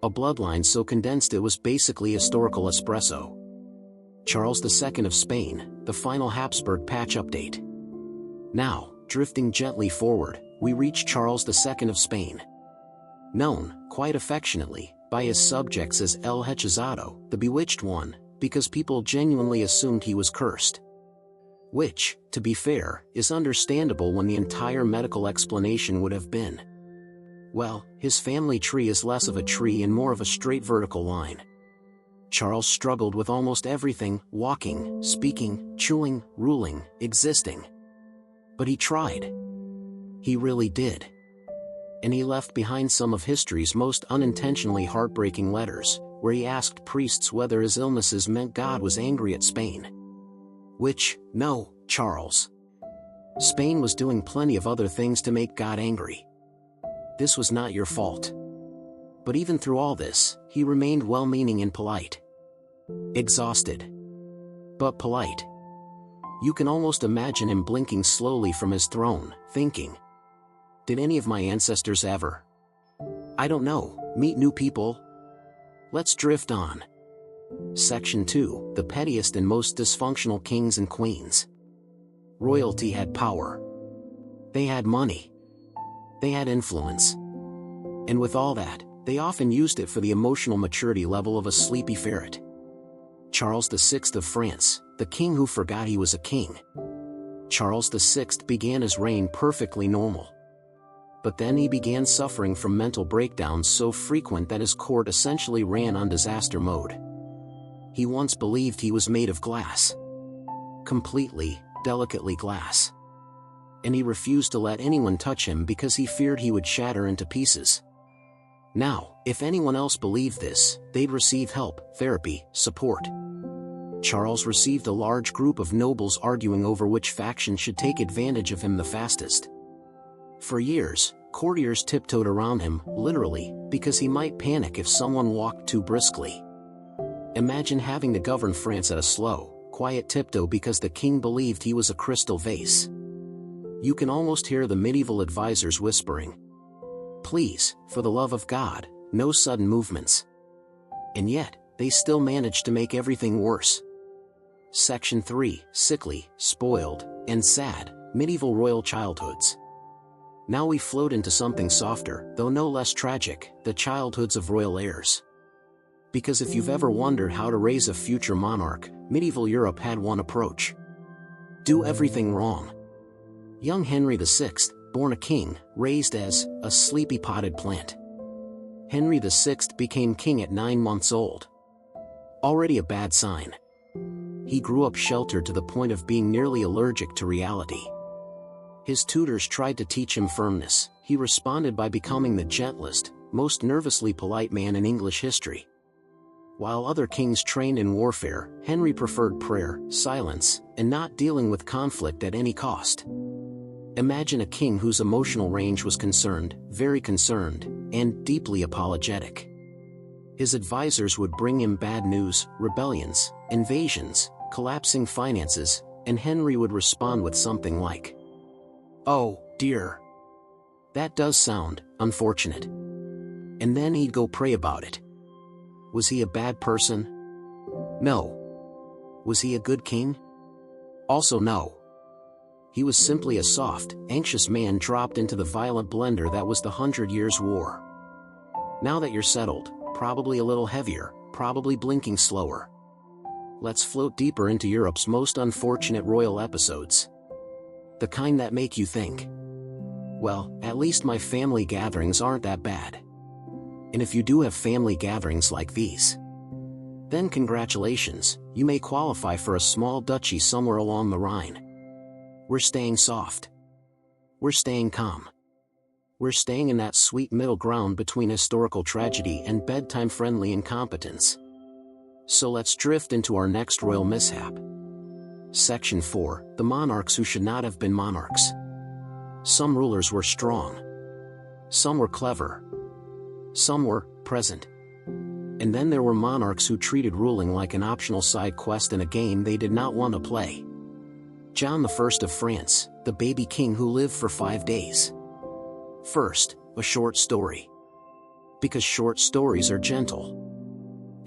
A bloodline so condensed it was basically historical espresso. Charles II of Spain, the final Habsburg patch update. Now, drifting gently forward, we reach Charles II of Spain. Known, quite affectionately, by his subjects as El Hechizado, the Bewitched One, because people genuinely assumed he was cursed. Which, to be fair, is understandable when the entire medical explanation would have been, well, his family tree is less of a tree and more of a straight vertical line. Charles struggled with almost everything: walking, speaking, chewing, ruling, existing. But he tried. He really did. And he left behind some of history's most unintentionally heartbreaking letters, where he asked priests whether his illnesses meant God was angry at Spain. Which, no, Charles. Spain was doing plenty of other things to make God angry. This was not your fault. But even through all this, he remained well-meaning and polite. Exhausted. But polite. You can almost imagine him blinking slowly from his throne, thinking, did any of my ancestors ever? I don't know, meet new people? Let's drift on. Section 2, The Pettiest and Most Dysfunctional Kings and Queens. Royalty had power. They had money. They had influence. And with all that, they often used it for the emotional maturity level of a sleepy ferret. Charles VI of France, the king who forgot he was a king. Charles VI began his reign perfectly normal. But then he began suffering from mental breakdowns so frequent that his court essentially ran on disaster mode. He once believed he was made of glass. Completely, delicately glass. And he refused to let anyone touch him because he feared he would shatter into pieces. Now, if anyone else believed this, they'd receive help, therapy, support. Charles received a large group of nobles arguing over which faction should take advantage of him the fastest. For years, courtiers tiptoed around him, literally, because he might panic if someone walked too briskly. Imagine having to govern France at a slow, quiet tiptoe because the king believed he was a crystal vase. You can almost hear the medieval advisors whispering, "Please, for the love of God, no sudden movements." And yet, they still managed to make everything worse. Section 3, Sickly, Spoiled, and Sad, Medieval Royal Childhoods. Now we float into something softer, though no less tragic, the childhoods of royal heirs. Because if you've ever wondered how to raise a future monarch, medieval Europe had one approach. Do everything wrong. Young Henry VI, born a king, raised as a sleepy potted plant. Henry VI became king at 9 months old. Already a bad sign. He grew up sheltered to the point of being nearly allergic to reality. His tutors tried to teach him firmness. He responded by becoming the gentlest, most nervously polite man in English history. While other kings trained in warfare, Henry preferred prayer, silence, and not dealing with conflict at any cost. Imagine a king whose emotional range was concerned, very concerned, and deeply apologetic. His advisors would bring him bad news, rebellions, invasions, collapsing finances, and Henry would respond with something like, "Oh, dear. That does sound unfortunate." And then he'd go pray about it. Was he a bad person? No. Was he a good king? Also no. He was simply a soft, anxious man dropped into the violent blender that was the 100 Years' War. Now that you're settled, probably a little heavier, probably blinking slower. Let's float deeper into Europe's most unfortunate royal episodes. The kind that make you think, well, at least my family gatherings aren't that bad. And if you do have family gatherings like these, then congratulations, you may qualify for a small duchy somewhere along the Rhine. We're staying soft. We're staying calm. We're staying in that sweet middle ground between historical tragedy and bedtime-friendly incompetence. So let's drift into our next royal mishap. Section 4, The Monarchs Who Should Not Have Been Monarchs. Some rulers were strong. Some were clever. Some were present. And then there were monarchs who treated ruling like an optional side quest in a game they did not want to play. John I of France, the baby king who lived for 5 days. First, a short story. Because short stories are gentle.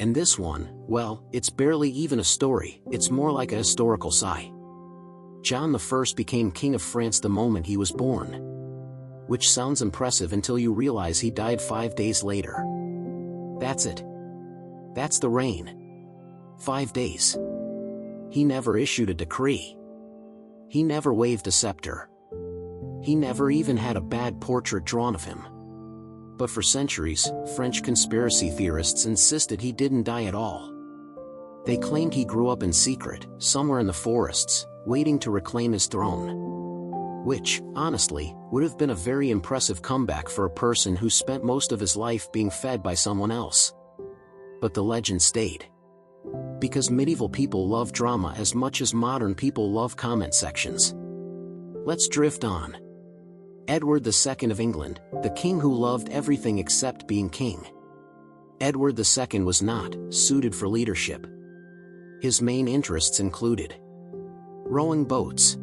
And this one, well, it's barely even a story, it's more like a historical sigh. John I became king of France the moment he was born. Which sounds impressive until you realize he died 5 days later. That's it. That's the reign. 5 days. He never issued a decree. He never waved a scepter. He never even had a bad portrait drawn of him. But for centuries, French conspiracy theorists insisted he didn't die at all. They claimed he grew up in secret, somewhere in the forests, waiting to reclaim his throne. Which, honestly, would have been a very impressive comeback for a person who spent most of his life being fed by someone else. But the legend stayed. Because medieval people love drama as much as modern people love comment sections. Let's drift on. Edward II of England, the king who loved everything except being king. Edward II was not suited for leadership. His main interests included rowing boats,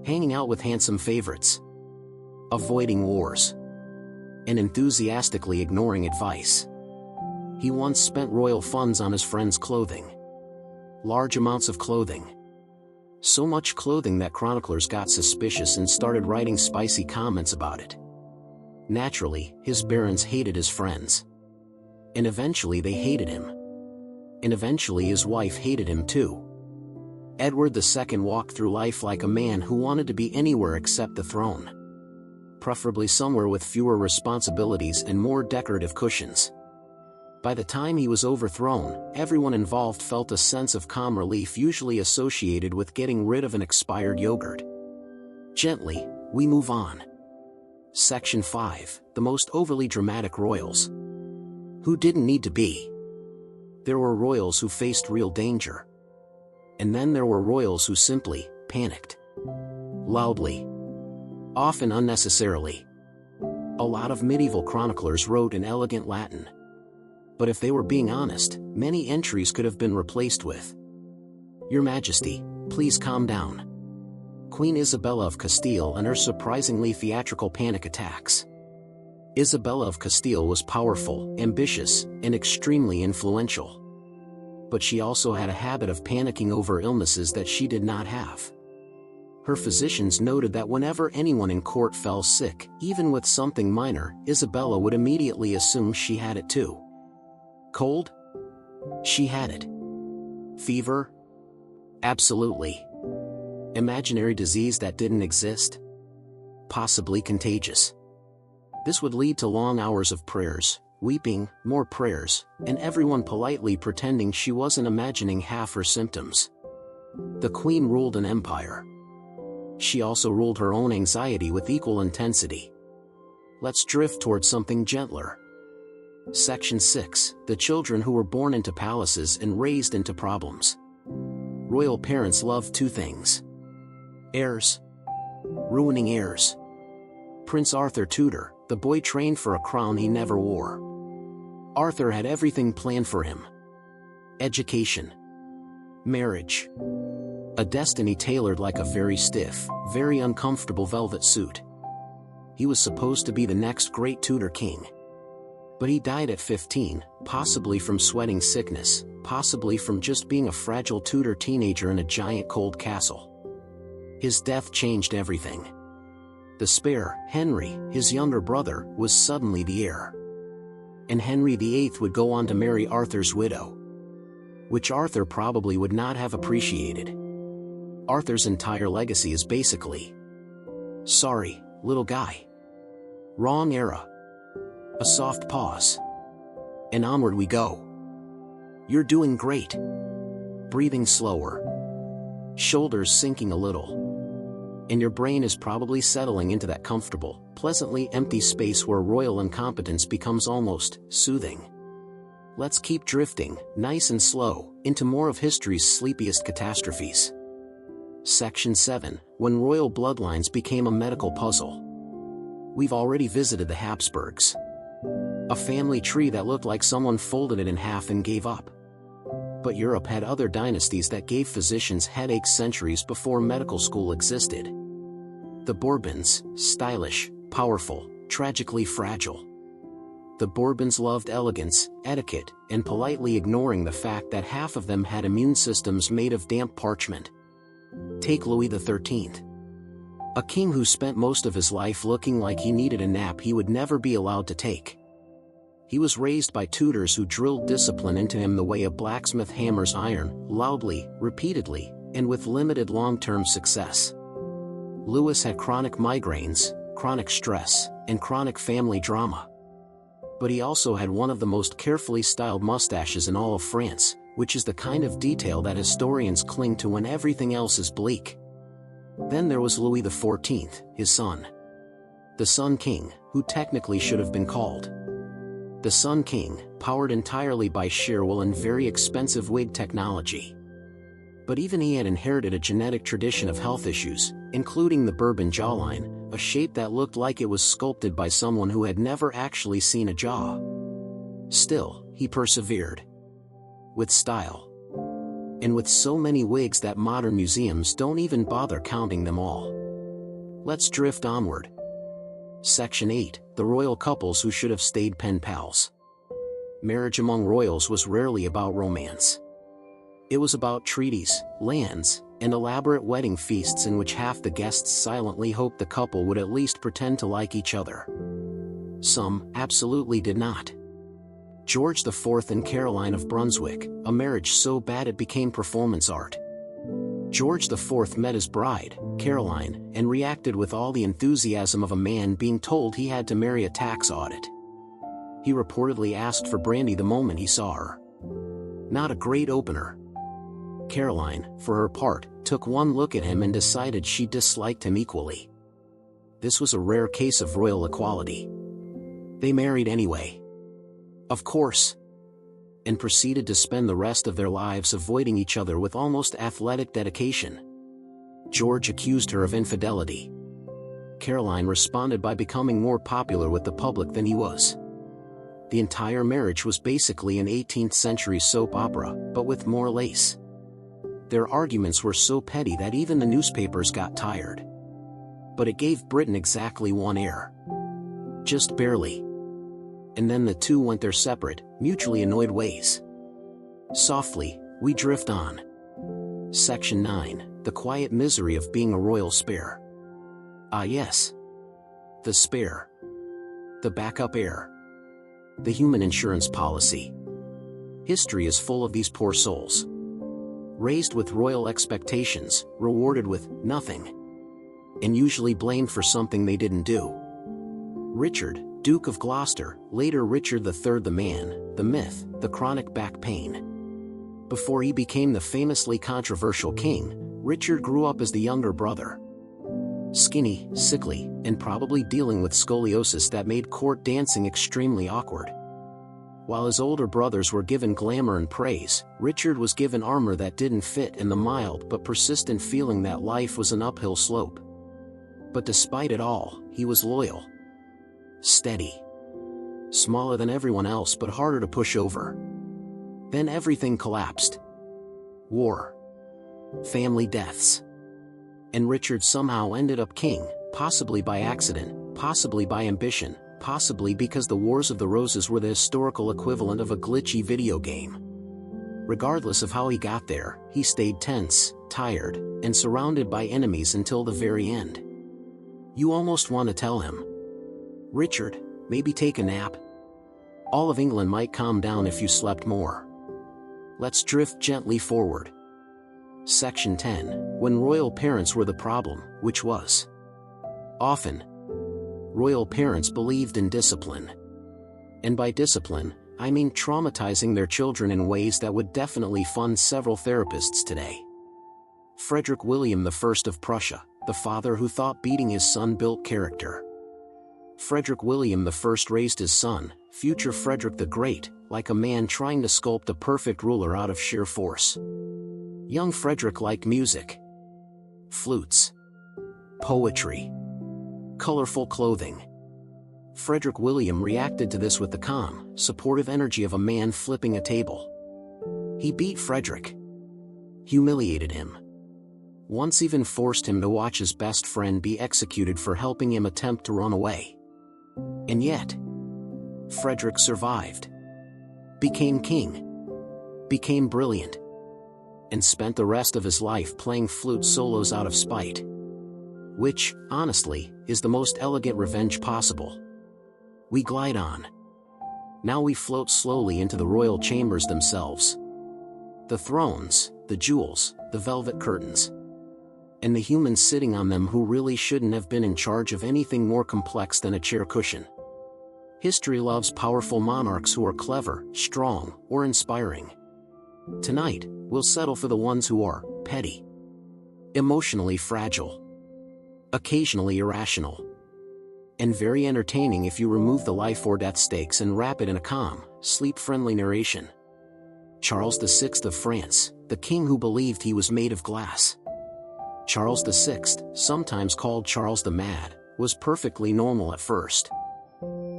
hanging out with handsome favorites, avoiding wars, and enthusiastically ignoring advice. He once spent royal funds on his friends' clothing. Large amounts of clothing. So much clothing that chroniclers got suspicious and started writing spicy comments about it. Naturally, his barons hated his friends. And eventually they hated him. And eventually his wife hated him too. Edward II walked through life like a man who wanted to be anywhere except the throne. Preferably somewhere with fewer responsibilities and more decorative cushions. By the time he was overthrown, everyone involved felt a sense of calm relief usually associated with getting rid of an expired yogurt. Gently, we move on. Section 5, The Most Overly Dramatic Royals. Who didn't need to be. There were royals who faced real danger. And then there were royals who simply panicked. Loudly. Often unnecessarily. A lot of medieval chroniclers wrote in elegant Latin. But if they were being honest, many entries could have been replaced with, "Your Majesty, please calm down." Queen Isabella of Castile and her surprisingly theatrical panic attacks. Isabella of Castile was powerful, ambitious, and extremely influential. But she also had a habit of panicking over illnesses that she did not have. Her physicians noted that whenever anyone in court fell sick, even with something minor, Isabella would immediately assume she had it too. Cold? She had it. Fever? Absolutely. Imaginary disease that didn't exist? Possibly contagious. This would lead to long hours of prayers, weeping, more prayers, and everyone politely pretending she wasn't imagining half her symptoms. The Queen ruled an empire. She also ruled her own anxiety with equal intensity. Let's drift towards something gentler. Section 6. The children who were born into palaces and raised into problems. Royal parents loved two things. Heirs. Ruining heirs. Prince Arthur Tudor, the boy trained for a crown he never wore. Arthur had everything planned for him. Education. Marriage. A destiny tailored like a very stiff, very uncomfortable velvet suit. He was supposed to be the next great Tudor king. But he died at 15, possibly from sweating sickness, possibly from just being a fragile Tudor teenager in a giant cold castle. His death changed everything. The spare, Henry, his younger brother, was suddenly the heir. And Henry VIII would go on to marry Arthur's widow. Which Arthur probably would not have appreciated. Arthur's entire legacy is basically, "Sorry, little guy. Wrong era." A soft pause. And onward we go. "You're doing great." Breathing slower. Shoulders sinking a little. And your brain is probably settling into that comfortable, pleasantly empty space where royal incompetence becomes almost soothing. Let's keep drifting, nice and slow, into more of history's sleepiest catastrophes. Section 7. When royal bloodlines became a medical puzzle. We've already visited the Habsburgs. A family tree that looked like someone folded it in half and gave up. But Europe had other dynasties that gave physicians headaches centuries before medical school existed. The Bourbons, stylish, powerful, tragically fragile. The Bourbons loved elegance, etiquette, and politely ignoring the fact that half of them had immune systems made of damp parchment. Take Louis XIII. A king who spent most of his life looking like he needed a nap he would never be allowed to take. He was raised by tutors who drilled discipline into him the way a blacksmith hammers iron, loudly, repeatedly, and with limited long-term success. Louis had chronic migraines, chronic stress, and chronic family drama. But he also had one of the most carefully styled mustaches in all of France, which is the kind of detail that historians cling to when everything else is bleak. Then there was Louis XIV, his son. The Sun King, who technically should have been called the Sun King, powered entirely by sheer will and very expensive wig technology. But even he had inherited a genetic tradition of health issues, including the Bourbon jawline, a shape that looked like it was sculpted by someone who had never actually seen a jaw. Still, he persevered. With style. And with so many wigs that modern museums don't even bother counting them all. Let's drift onward. Section 8. The royal couples who should have stayed pen pals. Marriage among royals was rarely about romance. It was about treaties, lands, and elaborate wedding feasts in which half the guests silently hoped the couple would at least pretend to like each other. Some absolutely did not. George IV and Caroline of Brunswick, a marriage so bad it became performance art. George IV met his bride, Caroline, and reacted with all the enthusiasm of a man being told he had to marry a tax audit. He reportedly asked for brandy the moment he saw her. Not a great opener. Caroline, for her part, took one look at him and decided she disliked him equally. This was a rare case of royal equality. They married anyway. Of course. and proceeded to spend the rest of their lives avoiding each other with almost athletic dedication. George accused her of infidelity. Caroline responded by becoming more popular with the public than he was. The entire marriage was basically an 18th century soap opera, but with more lace. Their arguments were so petty that even the newspapers got tired. But it gave Britain exactly one heir. Just barely. And then the two went their separate, mutually annoyed ways. Softly, we drift on. Section 9, The Quiet Misery of Being a Royal Spare. Ah yes. The spare. The backup heir. The human insurance policy. History is full of these poor souls. Raised with royal expectations, rewarded with nothing. And usually blamed for something they didn't do. Richard, Duke of Gloucester, later Richard III, the man, the myth, the chronic back pain. Before he became the famously controversial king, Richard grew up as the younger brother. Skinny, sickly, and probably dealing with scoliosis that made court dancing extremely awkward. While his older brothers were given glamour and praise, Richard was given armor that didn't fit and the mild but persistent feeling that life was an uphill slope. But despite it all, he was loyal. Steady. Smaller than everyone else but harder to push over. Then everything collapsed. War. Family deaths. And Richard somehow ended up king, possibly by accident, possibly by ambition, possibly because the Wars of the Roses were the historical equivalent of a glitchy video game. Regardless of how he got there, he stayed tense, tired, and surrounded by enemies until the very end. You almost want to tell him, Richard, maybe take a nap. All of England might calm down if you slept more. Let's drift gently forward. Section 10, When royal parents were the problem, which was. Often, royal parents believed in discipline. And by discipline, I mean traumatizing their children in ways that would definitely fund several therapists today. Frederick William I of Prussia, the father who thought beating his son built character. Frederick William I raised his son, future Frederick the Great, like a man trying to sculpt a perfect ruler out of sheer force. Young Frederick liked music. Flutes. Poetry. Colorful clothing. Frederick William reacted to this with the calm, supportive energy of a man flipping a table. He beat Frederick. Humiliated him. Once even forced him to watch his best friend be executed for helping him attempt to run away. And yet, Frederick survived. Became king. Became brilliant. And spent the rest of his life playing flute solos out of spite. Which, honestly, is the most elegant revenge possible. We glide on. Now we float slowly into the royal chambers themselves. The thrones, the jewels, the velvet curtains. And the humans sitting on them who really shouldn't have been in charge of anything more complex than a chair cushion. History loves powerful monarchs who are clever, strong, or inspiring. Tonight, we'll settle for the ones who are petty, emotionally fragile, occasionally irrational, and very entertaining if you remove the life or death stakes and wrap it in a calm, sleep-friendly narration. Charles VI of France, the king who believed he was made of glass. Charles VI, sometimes called Charles the Mad, was perfectly normal at first.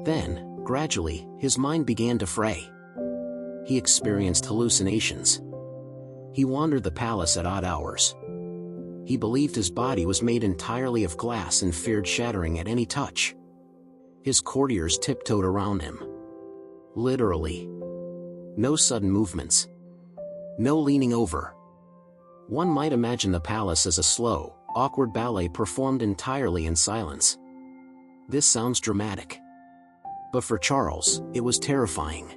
Then, gradually, his mind began to fray. He experienced hallucinations. He wandered the palace at odd hours. He believed his body was made entirely of glass and feared shattering at any touch. His courtiers tiptoed around him. Literally. No sudden movements. No leaning over. One might imagine the palace as a slow, awkward ballet performed entirely in silence. This sounds dramatic. But for Charles, it was terrifying.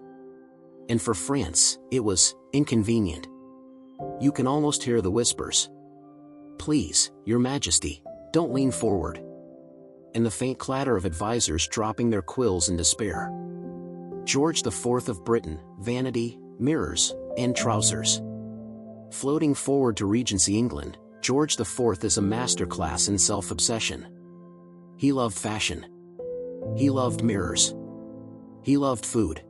And for France, it was inconvenient. You can almost hear the whispers. Please, Your Majesty, don't lean forward. And the faint clatter of advisors dropping their quills in despair. George IV of Britain, vanity, mirrors, and trousers. Floating forward to Regency England, George IV is a masterclass in self-obsession. He loved fashion. He loved mirrors. He loved food.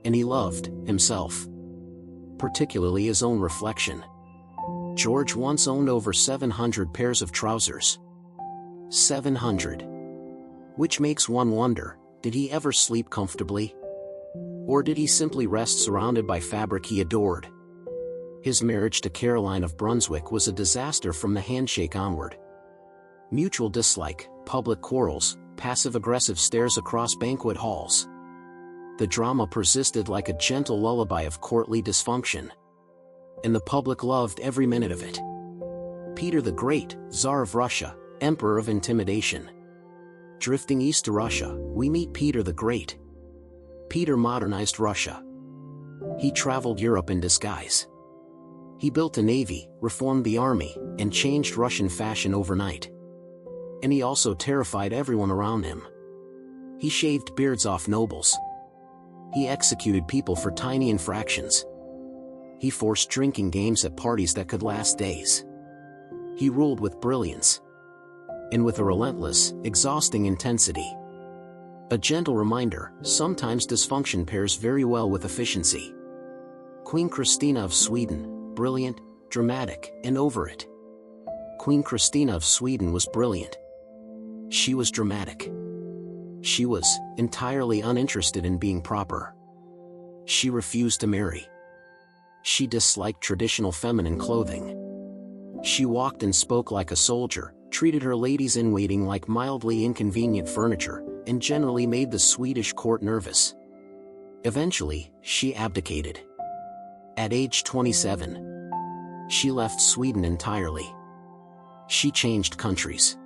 And he loved himself, particularly his own reflection. George once owned over 700 pairs of trousers. 700. Which makes one wonder, did he ever sleep comfortably? Or did he simply rest surrounded by fabric he adored? His marriage to Caroline of Brunswick was a disaster from the handshake onward. Mutual dislike, public quarrels, passive-aggressive stares across banquet halls. The drama persisted like a gentle lullaby of courtly dysfunction. And the public loved every minute of it. Peter the Great, Tsar of Russia, Emperor of Intimidation. Drifting east to Russia, we meet Peter the Great. Peter modernized Russia. He traveled Europe in disguise. He built a navy, reformed the army, and changed Russian fashion overnight. And he also terrified everyone around him. He shaved beards off nobles. He executed people for tiny infractions. He forced drinking games at parties that could last days. He ruled with brilliance. And with a relentless, exhausting intensity. A gentle reminder, sometimes dysfunction pairs very well with efficiency. Queen Christina of Sweden, brilliant, dramatic, and over it. Queen Christina of Sweden was brilliant. She was dramatic. She was entirely uninterested in being proper. She refused to marry. She disliked traditional feminine clothing. She walked and spoke like a soldier, treated her ladies-in-waiting like mildly inconvenient furniture, and generally made the Swedish court nervous. Eventually, she abdicated. At age 27, she left Sweden entirely. She changed countries.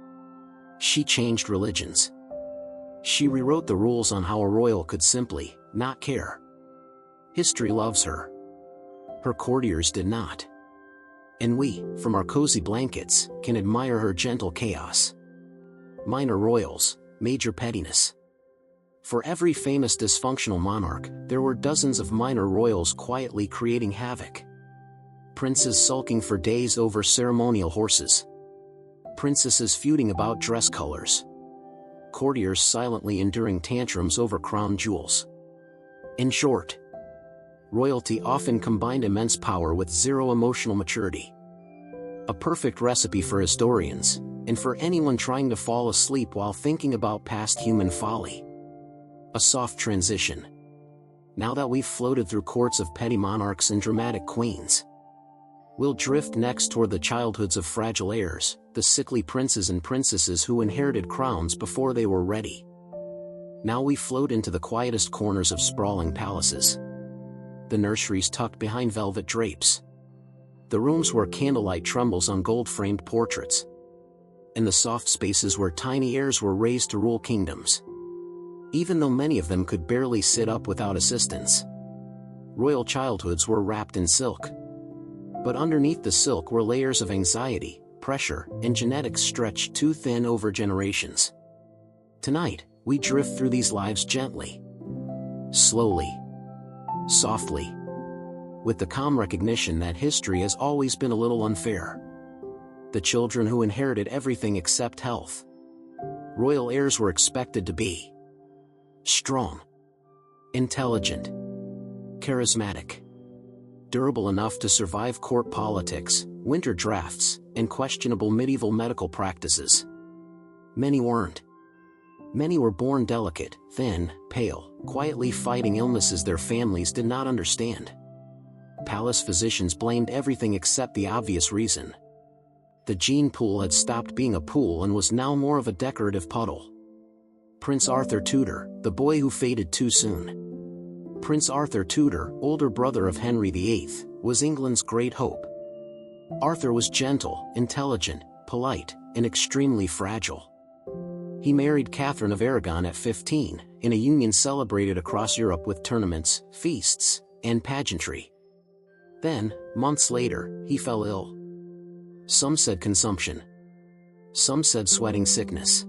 She changed religions. She rewrote the rules on how a royal could simply not care. History loves her. Her courtiers did not. And we, from our cozy blankets, can admire her gentle chaos. Minor royals, major pettiness. For every famous dysfunctional monarch, there were dozens of minor royals quietly creating havoc. Princes sulking for days over ceremonial horses. Princesses feuding about dress colors. Courtiers silently enduring tantrums over crown jewels. In short, royalty often combined immense power with zero emotional maturity. A perfect recipe for historians, and for anyone trying to fall asleep while thinking about past human folly. A soft transition. Now that we've floated through courts of petty monarchs and dramatic queens, we'll drift next toward the childhoods of fragile heirs, the sickly princes and princesses who inherited crowns before they were ready. Now we float into the quietest corners of sprawling palaces. The nurseries tucked behind velvet drapes. The rooms where candlelight trembles on gold-framed portraits. And the soft spaces where tiny heirs were raised to rule kingdoms. Even though many of them could barely sit up without assistance. Royal childhoods were wrapped in silk. But underneath the silk were layers of anxiety, pressure, and genetics stretched too thin over generations. Tonight, we drift through these lives gently. Slowly. Softly. With the calm recognition that history has always been a little unfair. The children who inherited everything except health. Royal heirs were expected to be strong, intelligent, charismatic, durable enough to survive court politics, winter drafts, and questionable medieval medical practices. Many weren't. Many were born delicate, thin, pale, quietly fighting illnesses their families did not understand. Palace physicians blamed everything except the obvious reason. The gene pool had stopped being a pool and was now more of a decorative puddle. Prince Arthur Tudor, the boy who faded too soon. Prince Arthur Tudor, older brother of Henry VIII, was England's great hope. Arthur was gentle, intelligent, polite, and extremely fragile. He married Catherine of Aragon at 15, in a union celebrated across Europe with tournaments, feasts, and pageantry. Then, months later, he fell ill. Some said consumption. Some said sweating sickness.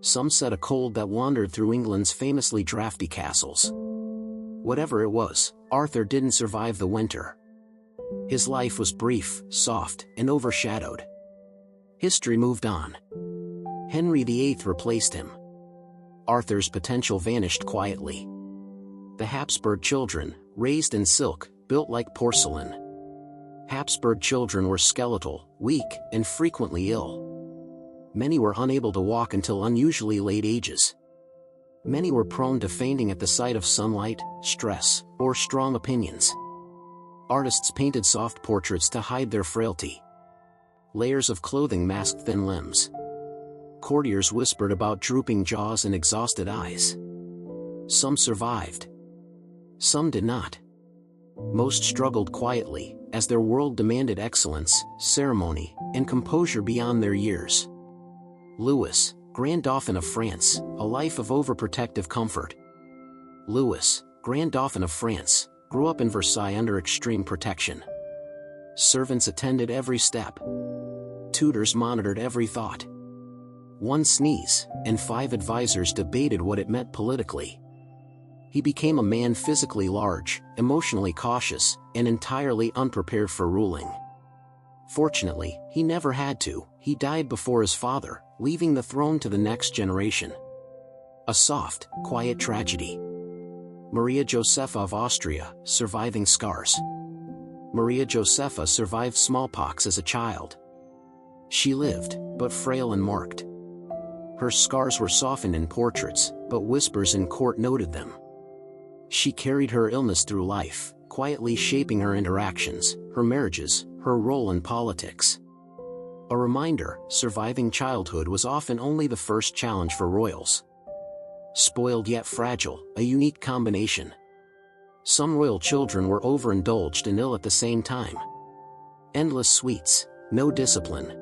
Some said a cold that wandered through England's famously drafty castles. Whatever it was, Arthur didn't survive the winter. His life was brief, soft, and overshadowed. History moved on. Henry VIII replaced him. Arthur's potential vanished quietly. The Habsburg children, raised in silk, built like porcelain. Habsburg children were skeletal, weak, and frequently ill. Many were unable to walk until unusually late ages. Many were prone to fainting at the sight of sunlight, stress, or strong opinions. Artists painted soft portraits to hide their frailty. Layers of clothing masked thin limbs. Courtiers whispered about drooping jaws and exhausted eyes. Some survived. Some did not. Most struggled quietly, as their world demanded excellence, ceremony, and composure beyond their years. Louis, Grand Dauphin of France, a life of overprotective comfort. Louis, Grand Dauphin of France, grew up in Versailles under extreme protection. Servants attended every step. Tutors monitored every thought. One sneeze, and 5 advisors debated what it meant politically. He became a man physically large, emotionally cautious, and entirely unprepared for ruling. Fortunately, he never had to. He died before his father, leaving the throne to the next generation. A soft, quiet tragedy. Maria Josepha of Austria, surviving scars. Maria Josepha survived smallpox as a child. She lived, but frail and marked. Her scars were softened in portraits, but whispers in court noted them. She carried her illness through life, quietly shaping her interactions, her marriages, her role in politics. A reminder, surviving childhood was often only the first challenge for royals. Spoiled yet fragile, a unique combination. Some royal children were overindulged and ill at the same time. Endless sweets, no discipline.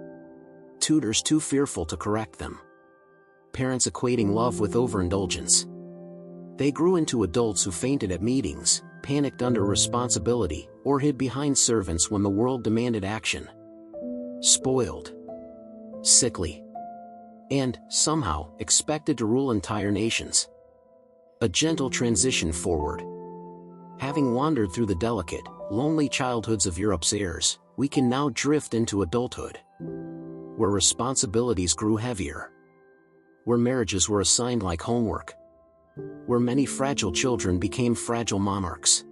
Tutors too fearful to correct them. Parents equating love with overindulgence. They grew into adults who fainted at meetings, panicked under responsibility, or hid behind servants when the world demanded action. Spoiled. Sickly. And, somehow, expected to rule entire nations. A gentle transition forward. Having wandered through the delicate, lonely childhoods of Europe's heirs, we can now drift into adulthood. Where responsibilities grew heavier. Where marriages were assigned like homework. Where many fragile children became fragile monarchs.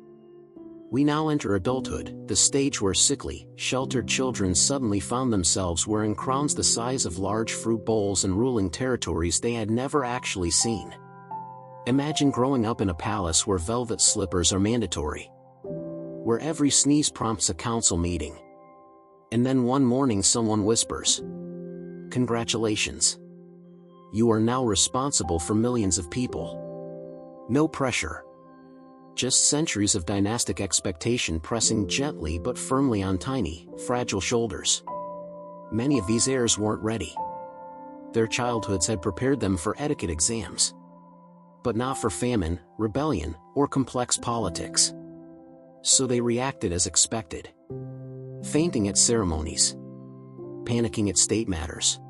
We now enter adulthood, the stage where sickly, sheltered children suddenly found themselves wearing crowns the size of large fruit bowls and ruling territories they had never actually seen. Imagine growing up in a palace where velvet slippers are mandatory. Where every sneeze prompts a council meeting. And then one morning someone whispers, "Congratulations. You are now responsible for millions of people." No pressure. Just centuries of dynastic expectation pressing gently but firmly on tiny, fragile shoulders. Many of these heirs weren't ready. Their childhoods had prepared them for etiquette exams. But not for famine, rebellion, or complex politics. So they reacted as expected. Fainting at ceremonies. Panicking at state matters.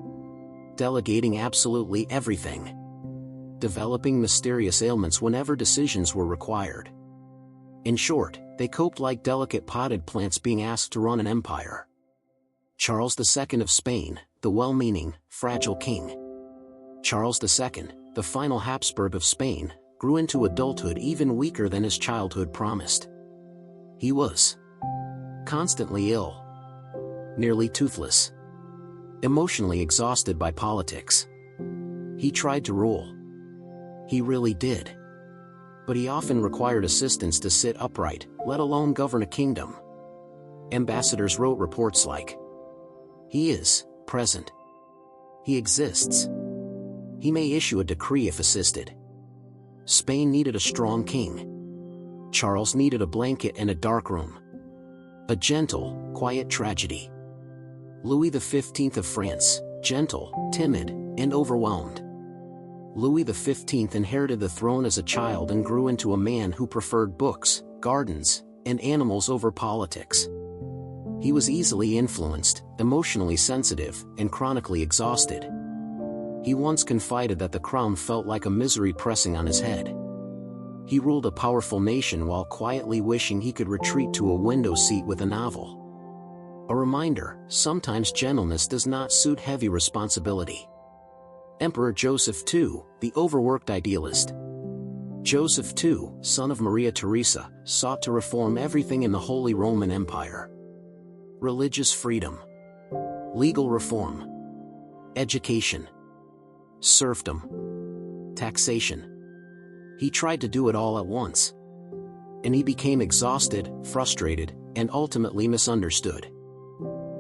Delegating absolutely everything. Developing mysterious ailments whenever decisions were required. In short, they coped like delicate potted plants being asked to run an empire. Charles II of Spain, the well-meaning, fragile king. Charles II, the final Habsburg of Spain, grew into adulthood even weaker than his childhood promised. He was constantly ill. Nearly toothless. Emotionally exhausted by politics. He tried to rule. He really did. But he often required assistants to sit upright, let alone govern a kingdom. Ambassadors wrote reports like, "He is present. He exists. He may issue a decree if assisted." Spain needed a strong king. Charles needed a blanket and a dark room. A gentle, quiet tragedy. Louis XV of France, gentle, timid, and overwhelmed. Louis XV inherited the throne as a child and grew into a man who preferred books, gardens, and animals over politics. He was easily influenced, emotionally sensitive, and chronically exhausted. He once confided that the crown felt like a misery pressing on his head. He ruled a powerful nation while quietly wishing he could retreat to a window seat with a novel. A reminder, sometimes gentleness does not suit heavy responsibility. Emperor Joseph II, the overworked idealist. Joseph too, son of Maria Theresa, sought to reform everything in the Holy Roman Empire. Religious freedom, legal reform, education, serfdom, taxation. He tried to do it all at once. And he became exhausted, frustrated, and ultimately misunderstood.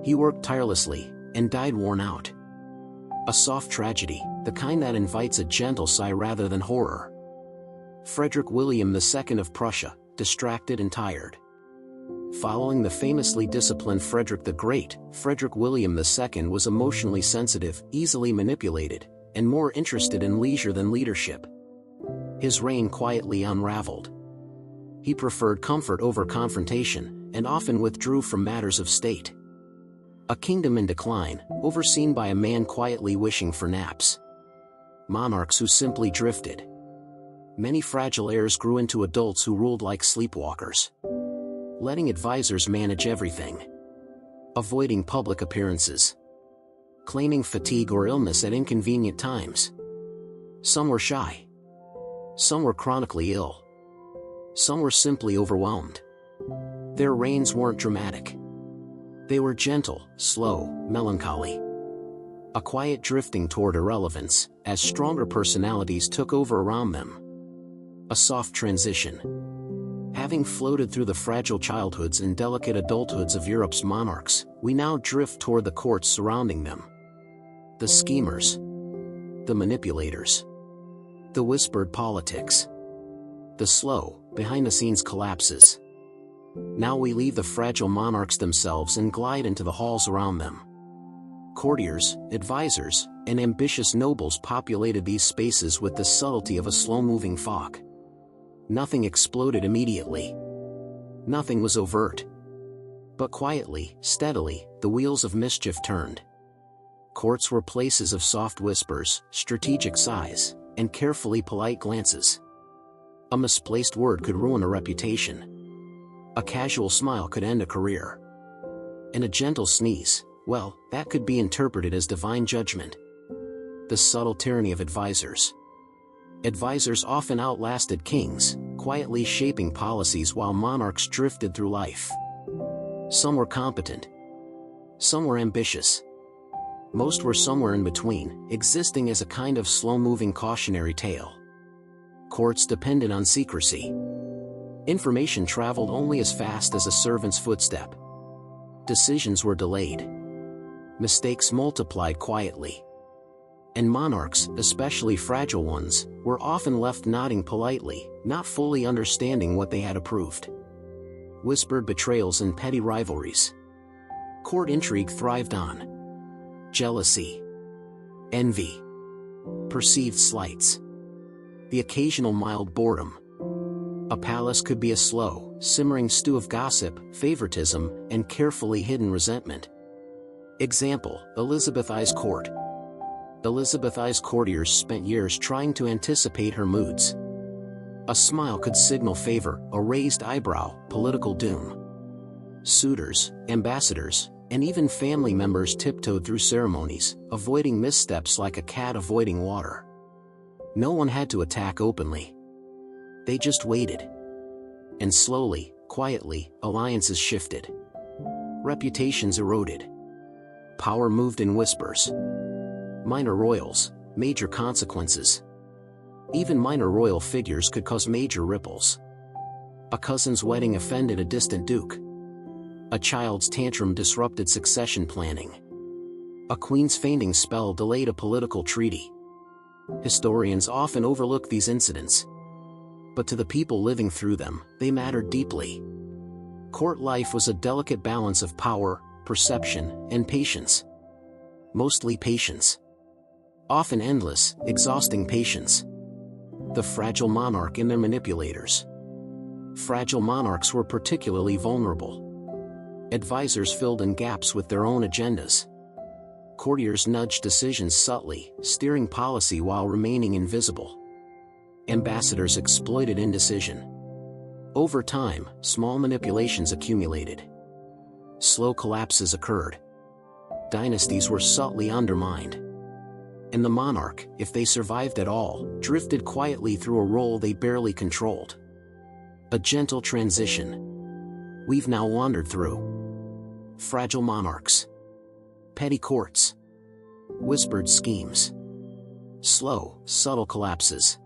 He worked tirelessly, and died worn out. A soft tragedy, the kind that invites a gentle sigh rather than horror. Frederick William II of Prussia, distracted and tired. Following the famously disciplined Frederick the Great, Frederick William II was emotionally sensitive, easily manipulated, and more interested in leisure than leadership. His reign quietly unraveled. He preferred comfort over confrontation, and often withdrew from matters of state. A kingdom in decline, overseen by a man quietly wishing for naps. Monarchs who simply drifted. Many fragile heirs grew into adults who ruled like sleepwalkers. Letting advisors manage everything. Avoiding public appearances. Claiming fatigue or illness at inconvenient times. Some were shy. Some were chronically ill. Some were simply overwhelmed. Their reigns weren't dramatic. They were gentle, slow, melancholy. A quiet drifting toward irrelevance, as stronger personalities took over around them. A soft transition. Having floated through the fragile childhoods and delicate adulthoods of Europe's monarchs, we now drift toward the courts surrounding them. The schemers. The manipulators. The whispered politics. The slow, behind-the-scenes collapses. Now we leave the fragile monarchs themselves and glide into the halls around them. Courtiers, advisors, and ambitious nobles populated these spaces with the subtlety of a slow-moving fog. Nothing exploded immediately. Nothing was overt. But quietly, steadily, the wheels of mischief turned. Courts were places of soft whispers, strategic sighs, and carefully polite glances. A misplaced word could ruin a reputation. A casual smile could end a career. And a gentle sneeze, well, that could be interpreted as divine judgment. The subtle tyranny of advisors. Advisors often outlasted kings, quietly shaping policies while monarchs drifted through life. Some were competent. Some were ambitious. Most were somewhere in between, existing as a kind of slow-moving cautionary tale. Courts depended on secrecy. Information traveled only as fast as a servant's footstep. Decisions were delayed. Mistakes multiplied quietly. And monarchs, especially fragile ones, were often left nodding politely, not fully understanding what they had approved. Whispered betrayals and petty rivalries. Court intrigue thrived on. Jealousy. Envy. Perceived slights. The occasional mild boredom. A palace could be a slow, simmering stew of gossip, favoritism, and carefully hidden resentment. Example, Elizabeth I's court. Elizabeth I's courtiers spent years trying to anticipate her moods. A smile could signal favor, a raised eyebrow, political doom. Suitors, ambassadors, and even family members tiptoed through ceremonies, avoiding missteps like a cat avoiding water. No one had to attack openly. They just waited. And slowly, quietly, alliances shifted. Reputations eroded. Power moved in whispers. Minor royals, major consequences. Even minor royal figures could cause major ripples. A cousin's wedding offended a distant duke. A child's tantrum disrupted succession planning. A queen's fainting spell delayed a political treaty. Historians often overlook these incidents. But to the people living through them, they mattered deeply. Court life was a delicate balance of power, perception, and patience. Mostly patience. Often endless, exhausting patience. The fragile monarch and their manipulators. Fragile monarchs were particularly vulnerable. Advisors filled in gaps with their own agendas. Courtiers nudged decisions subtly, steering policy while remaining invisible. Ambassadors exploited indecision. Over time, small manipulations accumulated. Slow collapses occurred. Dynasties were subtly undermined. And the monarch, if they survived at all, drifted quietly through a role they barely controlled. A gentle transition. We've now wandered through fragile monarchs, petty courts, whispered schemes, slow, subtle collapses,